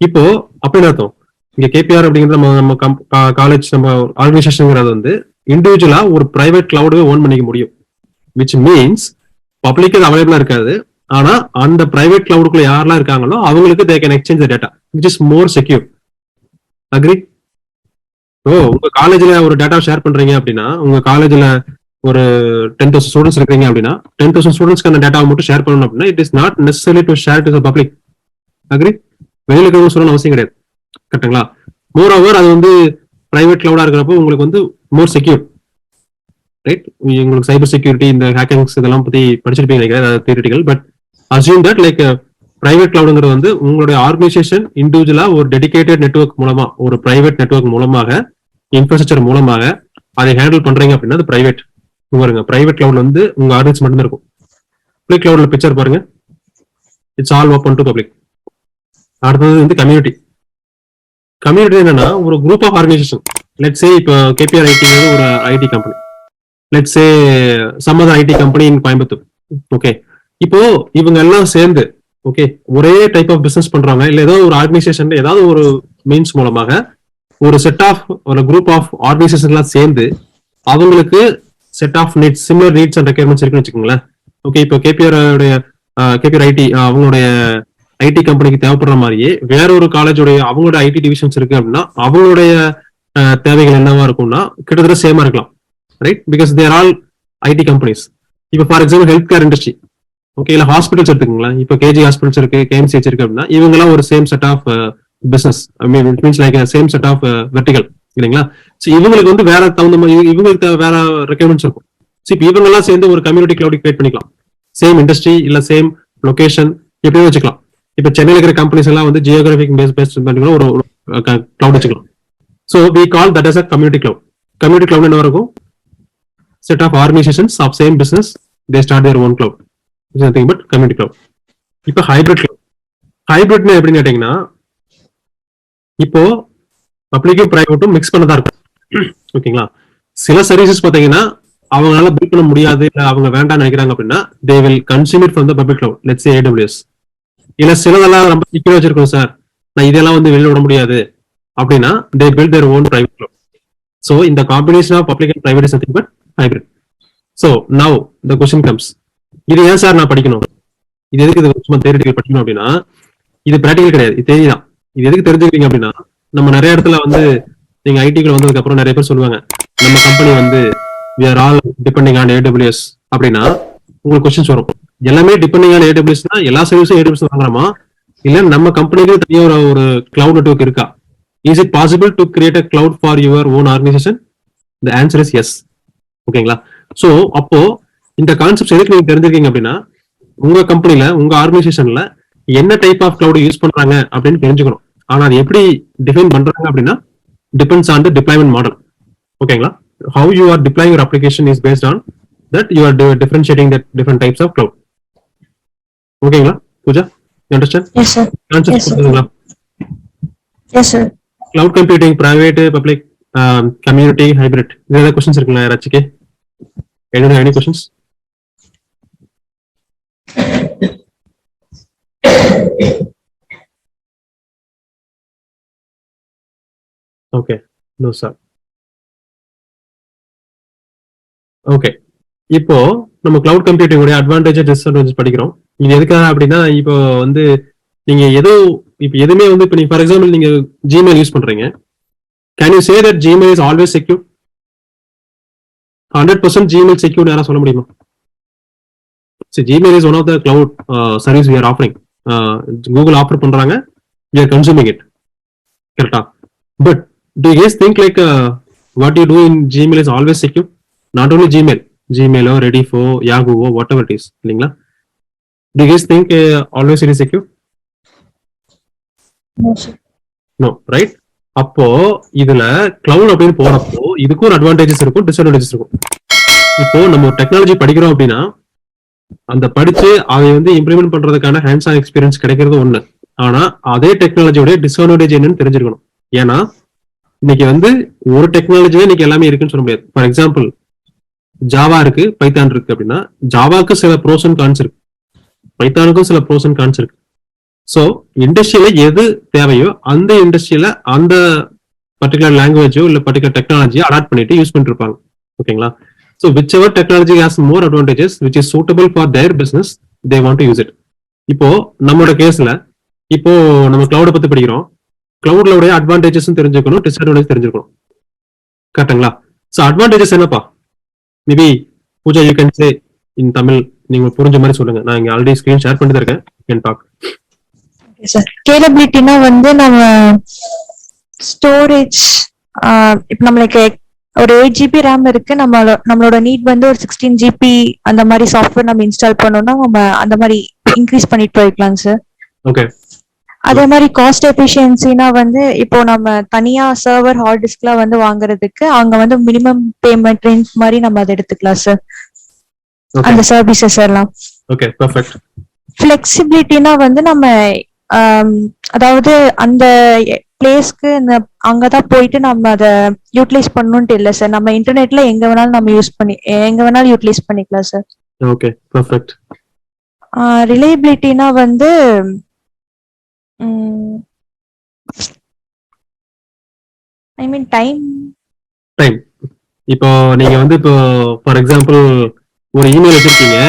இப்போ அப்படின்னு அர்த்தம் இங்க கேபிஆர் அப்படிங்கிற நம்ம காலேஜ் நம்ம ஆர்கனைசேஷன்ங்கிறது வந்து இண்டிவிஜுவலா ஒரு பிரைவேட் கிளவுடவே ஓன் பண்ணிக்க முடியும். விச் மீன்ஸ் பப்ளிக் அது அவைலபிளா இருக்காது, ஆனா அந்த பிரைவேட் கிளவுடுக்குள்ள யாரெல்லாம் இருக்காங்களோ அவங்களுக்கு they can exchange the data, which is more secure. Agree? Oh, உங்க காலேஜ்ல ஒரு டேட்டா ஷேர் பண்றீங்க அப்படின்னா, உங்க காலேஜ்ல ஒரு 10,000 ஸ்டூடெண்ட்ஸ் இருக்கீங்க அப்படின்னா 10,000 ஸ்டூடெண்ட்ஸ்க்கான டேட்டாவை மட்டும் ஷேர் பண்ணணும் அப்படின்னா it is not necessary to share to the public. Agree? வெளியில இருக்கவங்க சொல்லணும் அவசியம் கிடையாது. கரெக்ட்டுங்களா? மோர் ஓவர் அது வந்து பிரைவேட் கிளவுடா இருக்கிறப்போ உங்களுக்கு வந்து மோர் செக்யூர், ரைட்? உங்களுக்கு சைபர் செக்யூரிட்டி, இந்த ஹேக்கிங்ஸ் இதெல்லாம் பத்தி படிச்சிருப்பீங்க நினைக்கிறேன், theoretical. But assume that like private கிளவுடுங்கிறது வந்து உங்களுடைய ஆர்கனைசேஷன் இண்டிவிஜுவலா ஒரு டெடிகேட்டட் நெட்வொர்க் மூலமா, ஒரு பிரைவேட் நெட்வொர்க் மூலமாக, இன்ஃப்ராஸ்ட்ரக்சர் மூலமாக அதை ஹேண்டில் பண்றீங்க அப்படின்னா அது பிரைவேட். பாருங்க, பிரைவேட் கிளவுட் வந்து உங்க ஆர்கனைசேஷன் மட்டும் இருக்கும். பப்ளிக் கிளவுட்ல பிக்சர் பாருங்க, it's all open to public. அடுத்தது வந்து கம்யூனிட்டி. கம்யூனிட்டி என்னன்னா ஒரு group of organisation. Let's say இப்போ கேபிஆர் ஐடி ஒரு IT company, let's say some other IT company in Coimbatore. Okay, இப்போ இவங்க எல்லாம் சேர்ந்து ஓகே ஒரே டைப் ஆஃப் பிசினஸ் பண்றாங்க, இல்ல ஏதோ ஒரு ஆர்கனைசேஷன் ஏதாவது ஒரு மீன்ஸ் மூலமாக ஒரு செட் ஆஃப் ஒரு குரூப் ஆஃப் ஆர்கனைசேஷன் எல்லாம் சேர்ந்து அவங்களுக்கு set of needs, similar needs and requirements இருக்குன்னு வச்சுக்கோங்களேன். ஓகே, இப்போ கேபிஆர் ஐடி அவங்களுடைய ஐடி கம்பெனிக்கு தேவைப்படுற மாதிரியே வேற ஒரு காலேஜோடைய அவங்களோட ஐடி டிவிஷன்ஸ் இருக்கு அப்படின்னா அவங்களுடைய தேவைகள் என்னவா இருக்கும்னா கிட்டத்தட்ட சேமா இருக்கலாம், right? Because they're all IT companies. இப்போ for example health care industry, okay, இல்ல ஹாஸ்பிட்டல்ஸ் எடுத்துக்கோங்களேன். இப்போ கேஜி ஹாஸ்பிட்டல்ஸ் இருக்கு, கேஎம்சிஹெச் இருக்கு அப்படின்னா இவங்க எல்லாம் ஒரு same set of business, means like same set of vertical இல்லைங்களா? ஸோ இவங்களுக்கு வந்து வேற தகுந்த மாதிரி இவங்களுக்கு வேற ரெக்யர்மெண்ட்ஸ் இருக்கும். ஸோ இப்போ இவங்க எல்லாம் சேர்ந்து ஒரு கம்யூனிட்டி கிளவுட் கிரியேட் பண்ணிக்கலாம். சேம் இண்டஸ்ட்ரி இல்ல சேம் லொகேஷன் எப்படியும் வச்சுக்கலாம். இப்போ சென்னையில் இருக்கிற கம்பெனிஸ் எல்லாம் வந்து ஜியோகிராபிக் பேஸ்ட் பண்ணி ஒரு கிளவுட் வச்சுக்கலாம். So we call that as a community cloud. Community cloud என்ன இருக்கும்? Set of organisations of same business, they start their own cloud, nothing but community cloud. இப்போ ஹைபிரிட் கிளவுட். ஹைபிரிட்னு எப்படின்னு கேட்டீங்கன்னா இப்போ பப்ளிக்கும் பிரைவேட்டும் மிக்ஸ் பண்ணதா இருக்கும். ஓகேங்களா? சில சர்வீசஸ் பாத்தீங்கன்னா அவங்களால பில் பண்ண முடியாது, இல்ல அவங்க வேண்டாம்னு நினைக்கிறாங்க அப்படின்னா they will consume it from the public cloud, let's say AWS. இல்ல சிலதெல்லாம் ரொம்ப சீக்கிரம் வச்சிருக்கோம் சார், நான் இதெல்லாம் வந்து வெளியில விட முடியாது அப்படின்னா they build their own private cloud. So இந்த combination of public and private is nothing but hybrid. So now the question comes, இது ஏன் சார் நான் படிக்கணும், இது எதுக்கு இது சும்மா தியரிட்டிக்கல் படிக்கணும் அப்படின்னா இது பிராக்டிகல் கிடையாது, இது தெரியுதான். இது எதுக்கு தெரிஞ்சுக்கிறீங்க அப்படின்னா நம்ம நிறைய இடத்துல வந்து நீங்க ஐடிக்குள்ள வந்ததுக்கு அப்புறம் நிறைய பேர் சொல்லுவாங்க நம்ம கம்பெனி வந்து we are all depending on AWS அப்படின்னா உங்களுக்கு क्वेश्चंस வரும். எல்லாமே டிபெண்டிங் ஆன் AWS னா எல்லா சர்வீஸும் AWS வாங்குறோமா, இல்ல நம்ம கம்பெனிக்கு தனியா ஒரு கிளவுட் நெட்வொர்க் இருக்கா? Is it possible to create a cloud for your own organization? the answer is yes. ஓகேங்களா? சோ அப்போ இந்த கான்செப்ட்ஸ் எதுக்கு நீங்க தெரிஞ்சிருக்கீங்க அப்படின்னா உங்க கம்பெனில உங்க ஆர்கனைசேஷன்ல என்ன டைப் ஆஃப் கிளவுட் யூஸ் பண்றாங்க அப்படின்னு தெரிஞ்சுக்கணும். ஆனா அது எப்படி டிஃபைன் பண்றாங்க அப்படின்னா depends on the deployment model. ஓகேங்களா? how you are deploying your application is based on that you are differentiating the different types of cloud. ஓகேங்களா Pooja? you understand? Yes sir. Concepts புரியுதுங்களா? Yes sir. Cloud computing, private, public, community, hybrid. இதெல்லாம் क्वेश्चंस இருக்குங்களா யாராச்சுக்கு? any questions? Okay, no sir. Okay, இப்போ நம்ம கிளவுட் கம்ப்யூட்டிங் உடைய அட்வான்டேஜ் டிஸ்அட்வான்டேஜ் படிக்கிறோம். இது எதுக்காக அப்படின்னா இப்போ வந்து நீங்க இப்போ எதுவுமே வந்து இப்போ நீங்க ஃபார் எக்ஸாம்பிள் நீங்க ஜிமெயில் யூஸ் பண்றீங்க. Can you say that Gmail is always secure? 100% Gmail secure யாரா சொல்ல முடியுமா? Gmail is one of the cloud service we are offering. Google offer பண்றாங்க, வி ஆர் கன்சூமிங் இட், கரெக்டா? But do you guys think like what you do in Gmail is always secure? Not only Gmail or Rediffo, Yahoo, whatever it is, இல்லைங்களா? Do you guys think always it is secure? No sir. No, right? அப்போ இதுல கிளவுட் அப்படின்னு போறப்போ இதுக்கும் ஒரு அட்வான்டேஜஸ் இருக்கும், டிஸ்அட்வான்டேஜஸ் இருக்கும். இப்போ நம்ம ஒரு டெக்னாலஜி படிக்கிறோம் அப்படின்னா அந்த படிச்சு அதை வந்து இம்ப்ளிமெண்ட் பண்றதுக்கான ஹேண்ட்ஸ் ஆன் எக்ஸ்பீரியன்ஸ் கிடைக்கிறது ஒண்ணு. ஆனா அதே டெக்னாலஜியோட டிஸ்அட்வான்டேஜ் என்னன்னு தெரிஞ்சுக்கணும். ஏன்னா இன்னைக்கு வந்து ஒரு டெக்னாலஜியே இன்னைக்கு எல்லாமே இருக்குன்னு சொல்ல முடியாது. ஃபார் எக்ஸாம்பிள் ஜாவா இருக்கு, பைத்தான் இருக்கு அப்படின்னா ஜாவாக்கு சில ப்ரோஸ் அண்ட் கான்ஸ் இருக்கு, பைத்தானுக்கும் சில ப்ரோஸ் அண்ட் கான்ஸ் இருக்கு. ஸோ இண்டஸ்ட்ரியில எது தேவையோ அந்த இண்டஸ்ட்ரியில அந்த பர்டிகுலர் லாங்குவேஜோ இல்ல பர்டிகுலர் டெக்னாலஜியோ அடாப்ட் பண்ணிட்டு யூஸ் பண்ணிட்டு இருப்பாங்க. ஓகேங்களா? So which ever technology has more advantages which is suitable for their business, they want to use it. இப்போ நம்மளோட கேஸ்ல இப்போ நம்ம கிளவுட பத்தி படிக்கிறோம். கிளவுட்ல அட்வான்டேஜஸ் தெரிஞ்சுக்கணும், டிஸ்அட்வான்டேஜ் தெரிஞ்சுக்கணும், கரெக்டுங்களா? ஸோ அட்வான்டேஜஸ் என்னப்பா? Maybe Pooja you can say in Tamil, நீங்க புரிஞ்ச மாதிரி சொல்லுங்க. நான் இங்க ஆல்ரெடி ஸ்கிரீன் ஷேர் பண்ணிட்டு இருக்கேன், கேன் டாக். Okay sir. ஸ்கேலபிலிட்டினா வந்து நம்ம ஸ்டோரேஜ் இப்போ நம்மளுக்கு ஒரு 8 GB ரேம் இருக்கு, நம்மளோட நீட் வந்து ஒரு 16 GB அந்த மாதிரி சாஃப்ட்வேர் நம்ம இன்ஸ்டால் பண்ணோம்னா நம்ம அந்த மாதிரி இன்க்ரீஸ் பண்ணிட்டு போய்க்கலாம் சார். ஓகே. அதே மாதிரி காஸ்ட் எஃபிஷியன்சினா வந்து இப்போ நம்ம தனியா சர்வர் ஹார்ட் டிஸ்க்லாம் வந்து வாங்குறதுக்கு அங்க வந்து மினிமம் பேமெண்ட் ரேஞ்ச் மாதிரி நம்ம அதை எடுத்துக்கலாம் சார், அந்த சர்வீசஸ் எல்லாம். Okay, perfect. ஃபிளெக்சிபிலிட்டினா வந்து நம்ம அதாவது அந்த பிளேஸ்க்கு அங்கதான் போயிட்டு நம்ம அதை யூட்டிலைஸ் பண்ணணும்ட்டு இல்லை சார், நம்ம இன்டர்நெட்ல எங்க வேணாலும் நம்ம எங்க வேணாலும் யூட்டிலைஸ் பண்ணிக்கலாம் சார். Okay, perfect. ரிலையபிலிட்டினா வந்து ஐ மீன் டைம். இப்போ நீங்க வந்து இப்போ ஃபார் எக்ஸாம்பிள் ஒரு இமெயில் வச்சிருக்கீங்க,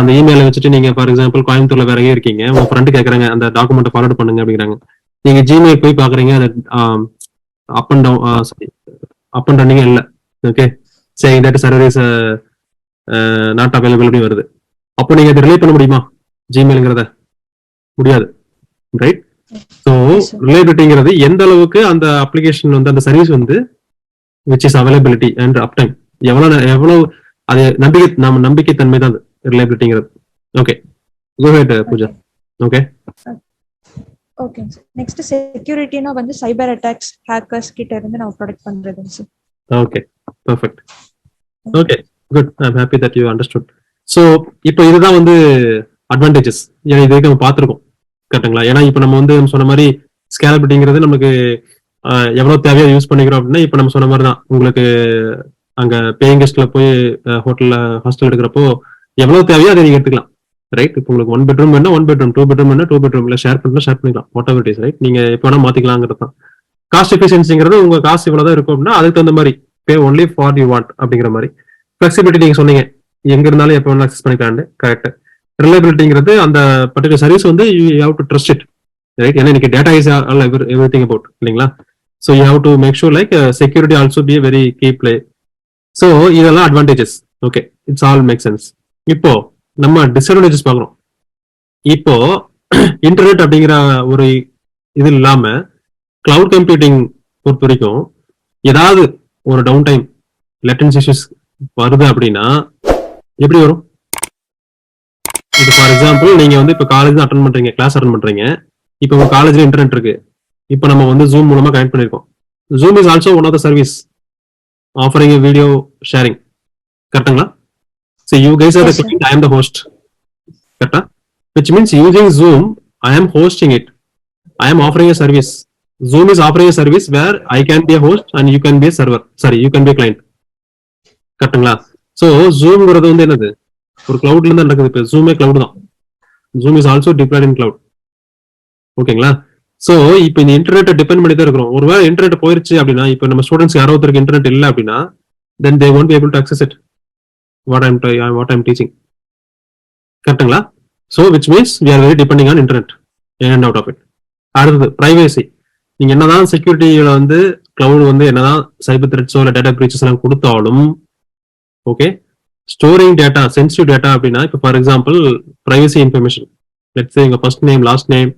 அந்த இமெயிலை வச்சுட்டு நீங்க ஃபார் எக்ஸாம்பிள் கோயம்புத்தூர்ல வேற எங்கேயும் இருக்கீங்க, உங்க ஃப்ரெண்டு கேட்கறாங்க அந்த டாக்குமெண்ட் ஃபார்வர்ட் பண்ணுங்க அப்படிங்கிறாங்க. நீங்க ஜிமெயில் போய் பாக்குறீங்க, அது up and down sorry up and running இல்லை. ஓகே, சரி that server is not available அப்படி வருது. அப்போ நீங்க அதை ரிலே பண்ண முடியுமா ஜிமெயிலுங்கிறத? முடியாது, ரைட்? ஸோ ரிலேபிலிட்டிங்கிறது எந்த அளவுக்கு அந்த அப்ளிகேஷன் வந்து அந்த சர்வீஸ் வந்து which is availability and uptime எவ்வளவு அது நம்பிக்கைத்தன்மை தான் ரிலேபிலிட்டிங்கிறது. Okay, go ahead Pooja. Okay okay sir. Next செக்யூரிட்டினா வந்து சைபர் அட்டாக்ஸ், ஹேக்கர்ஸ் கிட்ட இருந்து நம்ம ப்ரொடெக்ட் பண்றதுங்க sir. Okay, perfect. Okay, good. I am happy that you understood. So இப்போ இதுதான் வந்து அட்வான்டேஜஸ். ஏன்னா இது வரைக்கும் நம்ம பார்த்துருக்கோம், கரெக்டுங்களா? ஏன்னா இப்போ நம்ம வந்து சொன்ன மாதிரி ஸ்கேலபிலிட்டிங்கிறது நமக்கு எவ்வளவு தேவையோ யூஸ் பண்ணிக்கிறோம் அப்படின்னா, இப்போ நம்ம சொன்ன மாதிரி தான் உங்களுக்கு அங்க பேயிங் கெஸ்ட்ல போய் ஹோட்டல்ல ஹாஸ்டல் எடுக்கிறப்போ எவ்வளவு தேவையோ அதை நீங்க எடுத்துக்கலாம், ரைட்? இப்போ உங்களுக்கு 1 பெட்ரூம் வேணா 1 பெட்ரூம், 2 பெட்ரூம் வேணா 2 பெட்ரூம்ல ஷேர் பண்ணிக்கலாம், what ever it is, right? நீங்க எப்போ வேணா மாத்திக்கலாங்கிறது தான். காஸ்ட் எஃபிஷியன்சிங்கிறது உங்க காசு இவ்வளவுதான் இருக்கும் அப்படின்னா அதுக்கு தகுந்த மாதிரி பே ஒன்லி ஃபார் யூ வாண்ட் அப்படிங்கிற மாதிரி. ஃபிளெக்சிபிலிட்டி நீங்க சொன்னீங்க, எங்க இருந்தாலும் எப்போ வேணா அக்சஸ் பண்ணிக்கலான்னு, கரெக்ட். ரிலையபிலிட்டிங்கிறது அந்த பர்டிகுலர் சர்வீஸ் வந்து you have to trust it, right? ஏன்னா இன்னைக்கு டேட்டா இஸ் எவ்ரிதிங் அபவுட், இல்லைங்களா? So you have to make sure like security also be very key play. So இதெல்லாம் advantages. Okay, it's all make sense. இப்போ நம்ம டிஸ்அட்வான்டேஜஸ் பார்க்குறோம். இப்போ இன்டர்நெட் அப்படிங்கிற ஒரு இது இல்லாம கிளவுட் கம்ப்யூட்டிங் பொறுத்த வரைக்கும் ஏதாவது ஒரு டவுன் டைம் லேட்டன்சி இஷ்யூஸ் வருது அப்படின்னா எப்படி வரும்? இப்போ ஃபார் எக்ஸாம்பிள் நீங்க வந்து இப்போ காலேஜ் அட்டன் பண்றீங்க, கிளாஸ் அட்டன் பண்றீங்க. இப்போ உங்க காலேஜ்ல இன்டர்நெட் இருக்கு. இப்போ நம்ம வந்து ஜூம் மூலமா கனெக்ட் பண்ணிருக்கோம். Zoom is also one of the service offering video sharing, கரெக்டுங்களா? So you guys are the client, I am the host, கரெக்டா? Which means using Zoom, I am hosting it. I am offering a service. Zoom is offering a service where I can be a host and you can be a server. Sorry, you can be a client. கரெக்டுங்களா? ஸோ ஜூம்ங்கிறது வந்து என்னது? ஒரு கிளவுட்ல இருந்து நடக்குது. இப்போ ஜூமே கிளவுட் தான். Zoom is also diploid in cloud. ஓகேங்களா? ஸோ இப்போ இந்த இன்டர்நெட்டை டிபெண்ட் பண்ணி தான் இருக்கிறோம். ஒருவேளை இன்டர்நெட் போயிருச்சு அப்படின்னா, இப்போ நம்ம ஸ்டூடெண்ட்ஸ் யாரோ ஒருத்தருக்கு இன்டர்நெட் இல்லை அப்படின்னா, then they won't be able to access it. What I'm teaching. கரெக்டுங்களா? So which means we are very depending on internet in and out of it. அடுத்தது பிரைவேசி. நீங்க என்னதான் செக்யூரிட்டியில வந்து கிளவுட் வந்து என்னதான் சைபர் த்ரெட்ஸோ இல்லை டேட்டா பிரீச்சஸ் எல்லாம் கொடுத்தாலும், okay, storing data, sensitive data அப்படின்னா, இப்போ for example privacy information, let's say உங்க first name, last name,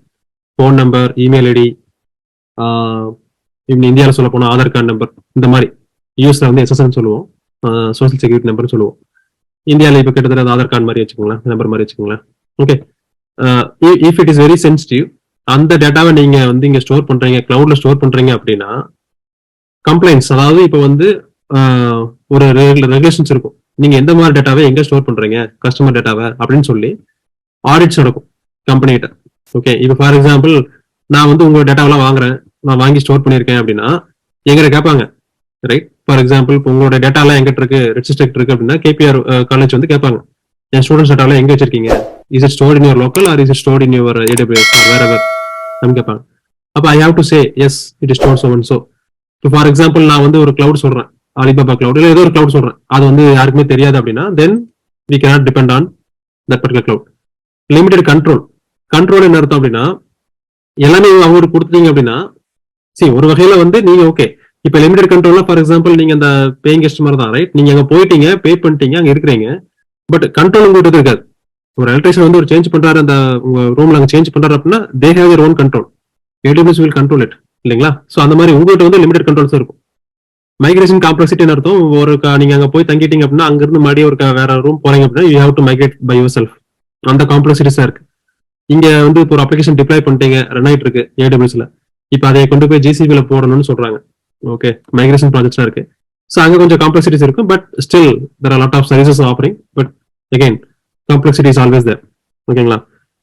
phone number, email ID, இப்படி இந்தியாவில் சொல்ல போனா ஆதார் கார்டு நம்பர், இந்த மாதிரி யூஎஸ்ல வந்து எஸ்எஸ்என் சொல்லுவோம், சோசியல் செக்யூரிட்டி நம்பர் சொல்லுவோம். இந்தியாவில் இப்போ கிட்டத்தட்ட ஆதார் கார்டு மாதிரி வச்சுக்கோங்களேன், நம்பர் மாதிரி வச்சுக்கோங்களேன். Okay, if it is very sensitive, அந்த டேட்டாவை நீங்க வந்து இங்க ஸ்டோர் பண்றீங்க, கிளவுட்ல ஸ்டோர் பண்றீங்க அப்படின்னா கம்ப்ளைண்ட்ஸ், அதாவது இப்போ வந்து ஒரு ரெகுலேஷன்ஸ் இருக்கும். நீங்க எந்த மாதிரி டேட்டாவை எங்க ஸ்டோர் பண்றீங்க, கஸ்டமர் டேட்டாவை அப்படின்னு சொல்லி ஆடிட்ஸ் நடக்கும் கம்பெனிகிட்ட. ஓகே, இப்போ ஃபார் எக்ஸாம்பிள் நான் வந்து உங்க டேட்டாவெல்லாம் வாங்குறேன், நான் வாங்கி ஸ்டோர் பண்ணியிருக்கேன் அப்படின்னா எங்கிட்ட கேட்பாங்க, ரைட்? ஃபார் எக்ஸாம்பிள் இப்போ உங்களோட டேட்டாலாம் எங்கிட்ட இருக்கு, ரெஜிஸ்டர் இருக்கு அப்படின்னா கேபிஆர் காலேஜ் வந்து கேட்பாங்க, என் ஸ்டூடெண்ட்ஸ் டேட்டாலாம் எங்க வச்சிருக்கீங்க? Is it stored in your local or is it stored in your AWS or wherever? கேட்பாங்க. அப்போ I have to say yes, it is stored so and so. இப்போ ஃபார் எக்ஸாம்பிள் நான் வந்து ஒரு கிளவுட் சொல்றேன், அலிபாபா கிளவுட் இல்லை ஏதோ ஒரு கிளவுட் சொல்றேன், அது வந்து யாருக்குமே தெரியாது அப்படின்னா then we cannot depend on that particular cloud. Limited control என்ன அர்த்தம் அப்படின்னா, எல்லாமே அவங்களுக்கு கொடுத்தீங்க அப்படின்னா, சரி ஒரு வகையில வந்து நீங்க ஓகே, இப்போ லிமிடெட் கண்ட்ரோல்ல ஃபார் எக்ஸாம்பிள் நீங்க அந்த பேயிங் கஸ்டமர் தான், ரைட்? நீங்க அங்க போயிட்டீங்க, பே பண்ணிட்டீங்க, அங்க இருக்கிறீங்க, பட் கண்ட்ரோல் உங்கள்கிட்ட இருக்காது. ஒரு எலக்ட்ரிஷியன் வந்து ஒரு சேஞ்ச் பண்றாரு, அந்த உங்க ரூம்ல அங்க சேஞ்ச் பண்றாரு அப்படின்னா they have their own control. AWS will control it, இல்லைங்களா? ஸோ அந்த மாதிரி உங்கள்கிட்ட வந்து லிமிடெட் கண்ட்ரோல்ஸ் இருக்கும். மைக்ரேஷன் காம்ப்ளெக்சிட்டின்னு அர்த்தம், ஒரு நீங்க அங்க போய் தங்கிட்டீங்க அப்படின்னா அங்கிருந்து மறுபடியும் ஒரு வேற ரூம் போறீங்க அப்படின்னா you have to migrate by yourself. அந்த காம்ப்ளெக்சிட்டிஸா இருக்கு. இங்க வந்து இப்போ ஒரு அப்ளிகேஷன் டிப்ளாய் பண்ணிட்டீங்க, ரன் ஆயிட்டு இருக்கு ஏடபிள்யூஸ்ல. இப்போ அதை கொண்டு போய் ஜிசிபில போடணும்னு சொல்றாங்க. ஓகே, மைக்ரேஷன் ப்ராஜெக்ட்ஸ்லாம் இருக்கு. ஸோ அங்கே கொஞ்சம் காம்ப்ளெக்சிட்டிஸ் இருக்கும், but still there are lot of services offering. But again complexity is always there. ஓகேங்களா?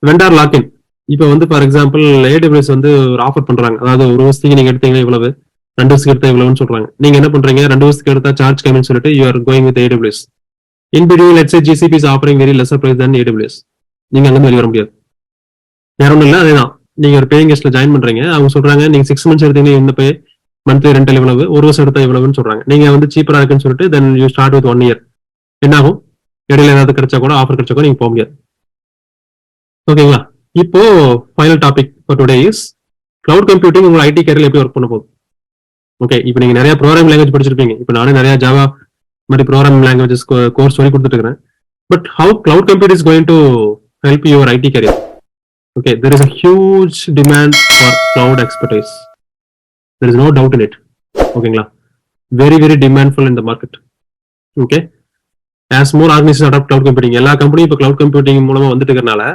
Vendor lock-in. இப்போ வந்து ஃபார் எக்ஸாம்பிள் ஏடபிள்யூஎஸ் வந்து ஒரு ஆஃபர் பண்றாங்க. அதாவது ஒரு வருஷத்துக்கு நீங்க எடுத்தீங்கன்னா இவ்வளவு, 2 வருஷத்துக்கு எடுத்தா இவ்வளவுன்னு சொல்றாங்க. நீங்க என்ன பண்றீங்க, 2 வருஷத்துக்கு எடுத்தா சார்ஜ் கம்மின்னு சொல்லிட்டு you are going with AWS. In between let's say GCP is offering very lesser price then AWS. நீங்க அங்கிருந்து வெளியே வர முடியாது. வேற ஒன்றும் இல்லை, அதேதான். நீங்க ஒரு பேயிங் கெஸ்ட்ல ஜாயின் பண்றீங்க, அவங்க சொல்றாங்க நீங்க 6 months எடுத்தீங்கன்னா இந்த பே மந்த்லி ரெண்டல் இவ்வளவு, ஒரு வருஷம் எடுத்தா இவ்வளவுன்னு சொல்றாங்க. நீங்க வந்து சீப்பரா இருக்குன்னு சொல்லிட்டு then you start with 1 year. என்ன ஆகும், இடையில ஏதாவது கிடைச்சா கூட, ஆஃபர் கிடைச்சா கூட நீங்க போக முடியாது. ஓகேங்களா? இப்போ final topic for today is cloud computing உங்க ஐடி கேரியர்ல எப்படி ஒர்க் பண்ண போகுது. ஓகே, இப்போ நீங்க நிறைய ப்ரோக்ராமிங் லாங்குவேஜ் படிச்சிருப்பீங்க. இப்போ நானே நிறைய ஜாவா மாதிரி ப்ரோக்ராமிங் லாங்குவேஜஸ் கோர்ஸ் சொல்லி கொடுத்துட்டு இருக்கிறேன். But how cloud compute is going to help your IT career. Okay, there is a huge demand for cloud expertise. There is no doubt in it. Okay, very, very demandful in the market. Okay, as more organizations adopt cloud computing, எல்லா கம்பெனியும் இப்போ cloud computing மூலமா வந்துட்டு இருக்கறனால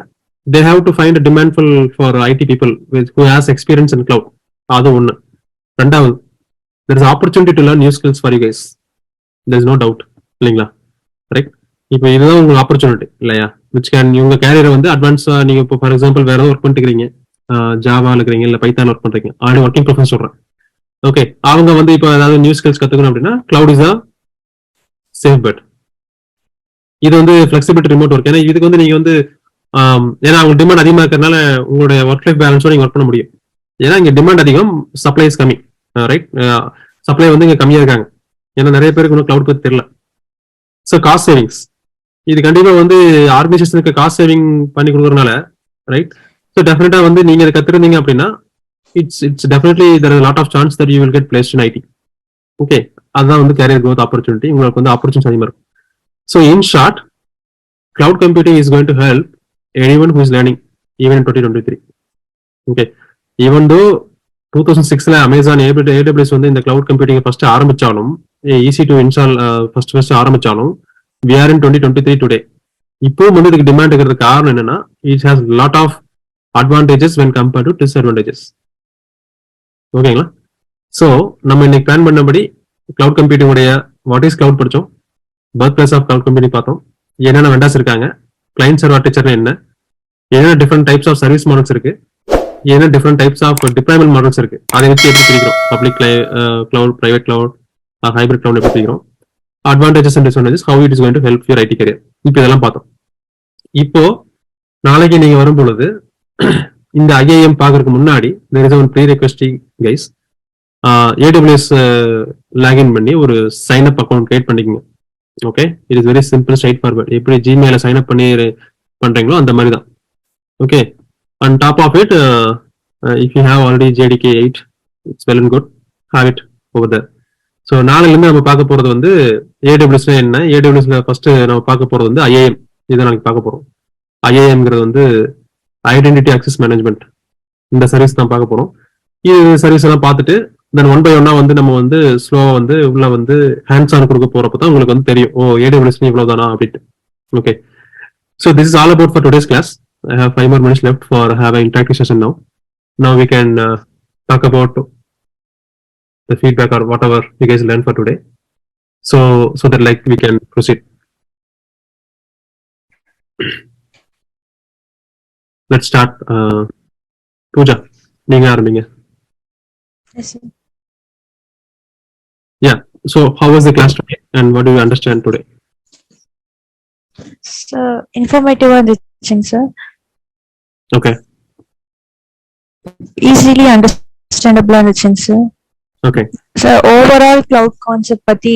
they have to find a demandful for IT people who has experience in cloud. அது ஒண்ணு. ரெண்டாவது, there is opportunity to learn new skills for you guys. There is no doubt. இல்லைங்களா? ரைட். இப்போ இதுதான் உங்களுக்கு ஆப்பர்ச்சுனிட்டி இல்லையா, விச் கேன் உங்க கேரியரை வந்து அட்வான்ஸா நீங்க இப்போ ஃபார் எக்ஸாம்பிள் வேற ஏதாவது ஒர்க் பண்ணிட்டு இருக்கீங்க, ஜாவா இருக்கிறீங்க இல்ல பைத்தான் ஒர்க் பண்றீங்க, ஆல்ரெடி ஒர்க்கிங் ப்ரொஃபைல் சொல்றேன். ஓகே, அவங்க வந்து இப்போ ஏதாவது நியூ ஸ்கில்ஸ் கத்துக்கணும் அப்படின்னா cloud is a safe bet. இது வந்து ஃபிளெக்சிபிலிட்டி ரிமோட் ஒர்க். ஏன்னா இதுக்கு வந்து நீங்க வந்து ஏன்னா அவங்க டிமாண்ட் அதிகமா இருக்கிறதுனால உங்களுடைய ஒர்க் லைஃப் பேலன்ஸோட நீங்க ஒர்க் பண்ண முடியும். ஏன்னா இங்க டிமாண்ட் அதிகம், சப்ளை இஸ் கம்மி. ரைட், சப்ளை வந்து இங்க கம்மியா இருக்காங்க. ஏன்னா நிறைய பேருக்கு இன்னும் கிளவுட் பத்தி தெரியல. ஸோ காஸ்ட் சேவிங்ஸ், இது கண்டிப்பா வந்து ஆர்கனைசேஷனுக்கு காஸ்ட் சேவிங் பண்ணி கொடுக்கறதுனால, ரைட். ஸோ டெஃபினட்டா வந்து நீங்க இதை கத்துருந்தீங்க அப்படின்னா it's definitely there is lot of chance that you will get placed in IT. Okay, அதுதான் வந்து கேரியர் growth ஆப்பர்ச்சுனிட்டி. உங்களுக்கு வந்து ஆப்பர்ச்சுனிட்டி அதிகமாக இருக்கும். So in short, cloud computing is going to help anyone who is learning even in 2023. Okay, even though 2006ல அமேசான் AWS வந்து இந்த கிளவுட் கம்ப்யூட்டிங் ஃபர்ஸ்ட் ஆரம்பிச்சாலும், ஈஸி டு இன்ஸ்டால் ஃபர்ஸ்ட் ஆரம்பிச்சாலும், we are in 2023 today. இப்போ வந்து இதுக்கு டிமாண்ட் இருக்கிறதுக்கு காரணம் என்னன்னா, it has lot of advantages when compared to disadvantages. ஓகேங்களா? ஸோ நம்ம இன்னைக்கு பிளான் பண்ணபடி கிளவுட் கம்ப்யூட்டிங் உடைய வாட் இஸ் கிளவுட் படிச்சோம், birth place of cloud computing பார்த்தோம், என்னென்ன வெண்டாஸ் இருக்காங்க, கிளைண்ட் சர்வர் ஆர்கிடெக்சர் என்ன different types of service models இருக்கு, என்ன different types of deployment models இருக்கு, அதை வச்சு எப்படி பிரிக்கிறோம், public cloud, private cloud, hybrid cloud எப்படி பிரிக்கிறோம், advantages and disadvantages, how it is going to help your IT career. இப்போ இதெல்லாம் பார்த்தோம். இப்போ நாளைக்கு நீங்க வரும் பொழுது இந்த IIM பார்க்கறதுக்கு முன்னாடி there is one prerequisite guys. AWS login பண்ணி ஒரு சைன் அப் அக்கௌண்ட் கிரியேட் பண்ணிக்கங்க. Okay, it is very simple, straight forward. எப்படி ஜிமெயில சைன் அப் பண்ணி பண்றீங்களோ அந்த மாதிரி தான். Okay, on top of it, if you have already JDK 8, it's well and good, have it over there. So நாளையிலேருந்து நம்ம பார்க்க போறது வந்து ஏடபிள்யூஎஸ்ல என்ன, ஏடபிள்யூஎஸ்ல ஃபர்ஸ்ட் நம்ம பார்க்க போறது வந்து IIM. இதை நாளைக்கு பார்க்க போறோம். IIMங்கிறது வந்து ஐடென்டிட்டி அக்சஸ் மேனேஜ்மெண்ட், இந்த சர்வீஸ் தான் பார்க்க போறோம். இது சர்வீஸ் எல்லாம் பார்த்துட்டு தென் 1 by 1 வந்து நம்ம வந்து ஸ்லோவா வந்து உள்ள வந்து ஹேண்ட்ஸ் ஆன் கொடுக்க போறப்ப தான் உங்களுக்கு வந்து தெரியும், ஓ AWS இவ்வளவுதானா அப்படின்ட்டு. Okay, so this is all about for today's class. I have 5 more minutes left for having interactive session now. Now we can talk about the feedback or whatever you guys learned for today. So that like we can proceed. Let's start. Pooja, neenga arambinga. Yes, sir. Yeah. So how was the class today and what do you understand today? So informative இருந்துச்சுங்க சார். Okay. Easily understandable இருந்துச்சுங்க sir. Okay. So overall cloud concept பத்தி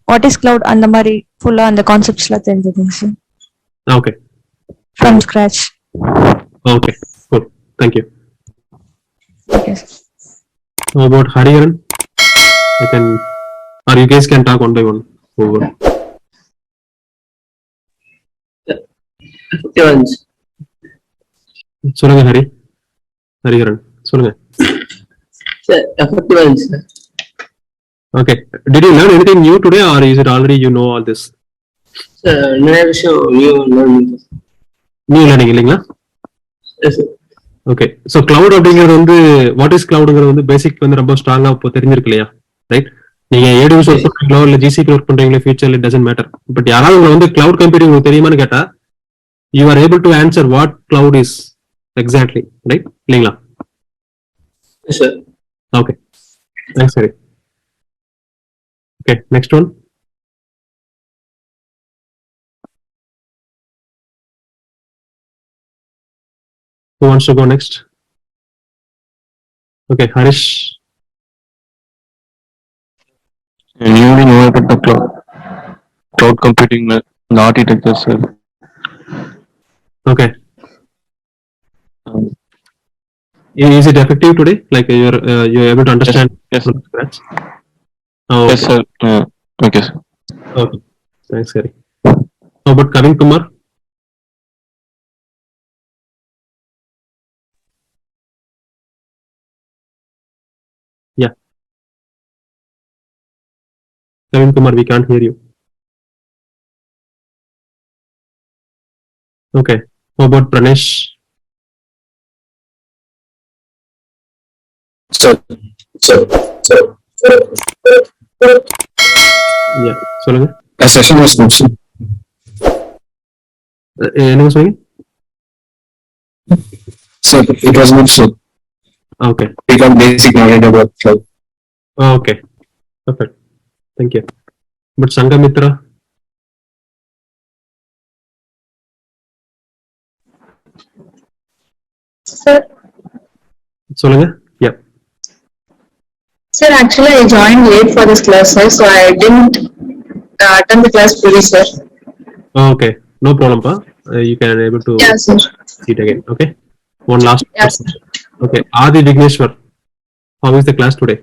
what is cloud அந்த மாதிரி ஃபுல்லா அந்த கான்செப்ட்ஸ்லாம் தெரிஞ்சதுங்க sir. Okay. From scratch. Okay. Cool. Thank you. Okay. How about Hariharan? Or you guys can talk one by one. Over. சொல்லுங்க ஹரிஹரன் சொல்லுங்க. Okay, did you learn anything new today or is it already you know all this? நிறைய விஷயம் new learning இல்லைங்களா? ஓகே ஸோ கிளவுட் அப்படிங்கிறது வந்து வாட் இஸ் கிளவுடுங்கிறது வந்து பேசிக் வந்து ரொம்ப ஸ்ட்ராங்கா இப்போ தெரிஞ்சிருக்கு இல்லையா, ரைட்? நீங்க ஏடபிள்யூஎஸ் ஒர்க் பண்றீங்களோ இல்ல ஜிசிபி ஒர்க் பண்றீங்களோ ஃபியூச்சர்ல இட் டசன்ட் மேட்டர். பட் யாராவது உங்களை வந்து கிளவுட் கம்ப்யூட்டிங் உங்களுக்கு தெரியுமான்னு கேட்டா you are able to answer what cloud is exactly, right இல்லைங்களா? Okay thanks. சரி, okay next one. Who wants to go next? Okay, Harish. Newly know about the cloud computing, the architecture, sir. Okay. Is it effective today? Like you're able to understand? Yes. From scratch? Oh, Yes, sir. Okay, sir. Okay. Thanks, Hari. How about Kavin Kumar? Yeah. Kavin Kumar, we can't hear you. Okay. How about Pranesh? Sir. Yeah. சொல்லுங்க. The session was good, sir. என்னங்க சொல்லுங்க? Sir, it was good, sir. Okay. We got basic knowledge about cloud. Okay. Perfect. Thank you. But Sangamitra? Sir, சொல்லுங்க. Yeah. sir, actually I joined late for this class, sir, so I didn't attend the class fully, sir. Okay. No problem, pa. You can able to Yeah, sir. see it again. Okay. One last Yes, question. Okay. Adi Vigneshwar, how is the class today?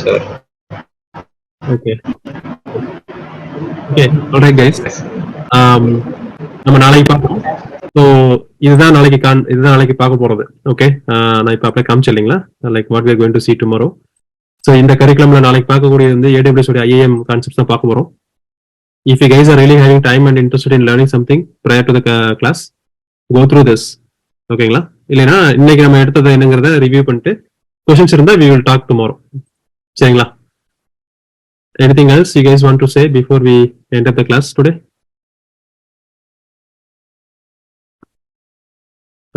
Sir. Okay. Okay. All right, guys. நம்ம நாளைக்கு பார்ப்போம். ஸோ இதுதான் நாளைக்கு பார்க்க போறது. ஓகே, நான் இப்போ அப்படியே காமிச்சு இல்லைங்களா, like what we are going to see tomorrow. So இந்த கரிக்குலம்ல நாளைக்கு பார்க்கக்கூடியது வந்து AWS உடைய IAM கான்செப்ட்ஸ் தான் பார்க்க போறோம். If you guys are really having time and interested in learning something prior to the class, go through this. ஓகேங்களா? இல்லைன்னா இன்னைக்கு நம்ம எடுத்தது என்னங்கிறத ரிவ்யூ பண்ணிட்டு கொஸ்டின்ஸ் இருந்தா we will talk tomorrow. சரிங்களா? Anything else you guys want to say before we end up the class today?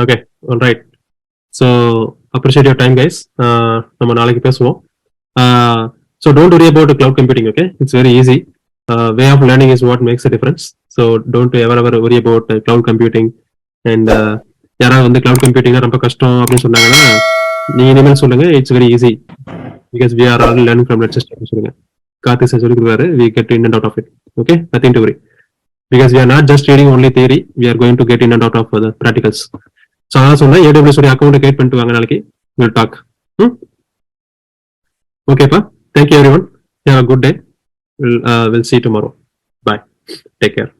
Okay, all right. So appreciate your time, guys. நம்ம நாளைக்கு பேசுவோம். So don't worry about cloud computing, okay? It's very easy. Way of learning is what makes a difference. So don't ever worry about cloud computing. And யாராவது வந்து cloud computing ரொம்ப கஷ்டம் அப்படின்னு சொன்னாங்கன்னா நீங்க இனிமேல் சொல்லுங்க, it's very easy because we are all learning from Red9SysTech. சொல்லுங்க, கார்த்திக் சார் சொல்லி கொடுக்குறாரு, we get in and out of it. Okay, nothing to worry because we are not just reading only theory, we are going to get in and out of the practicals. So அதான் சொன்னா AWS உடைய அக்கௌண்ட் கிரியேட் பண்ணிட்டு வாங்க, நாளைக்கு we'll talk. ஓகேப்பா, thank you everyone, have a good day. We'll see you tomorrow. Bye, take care.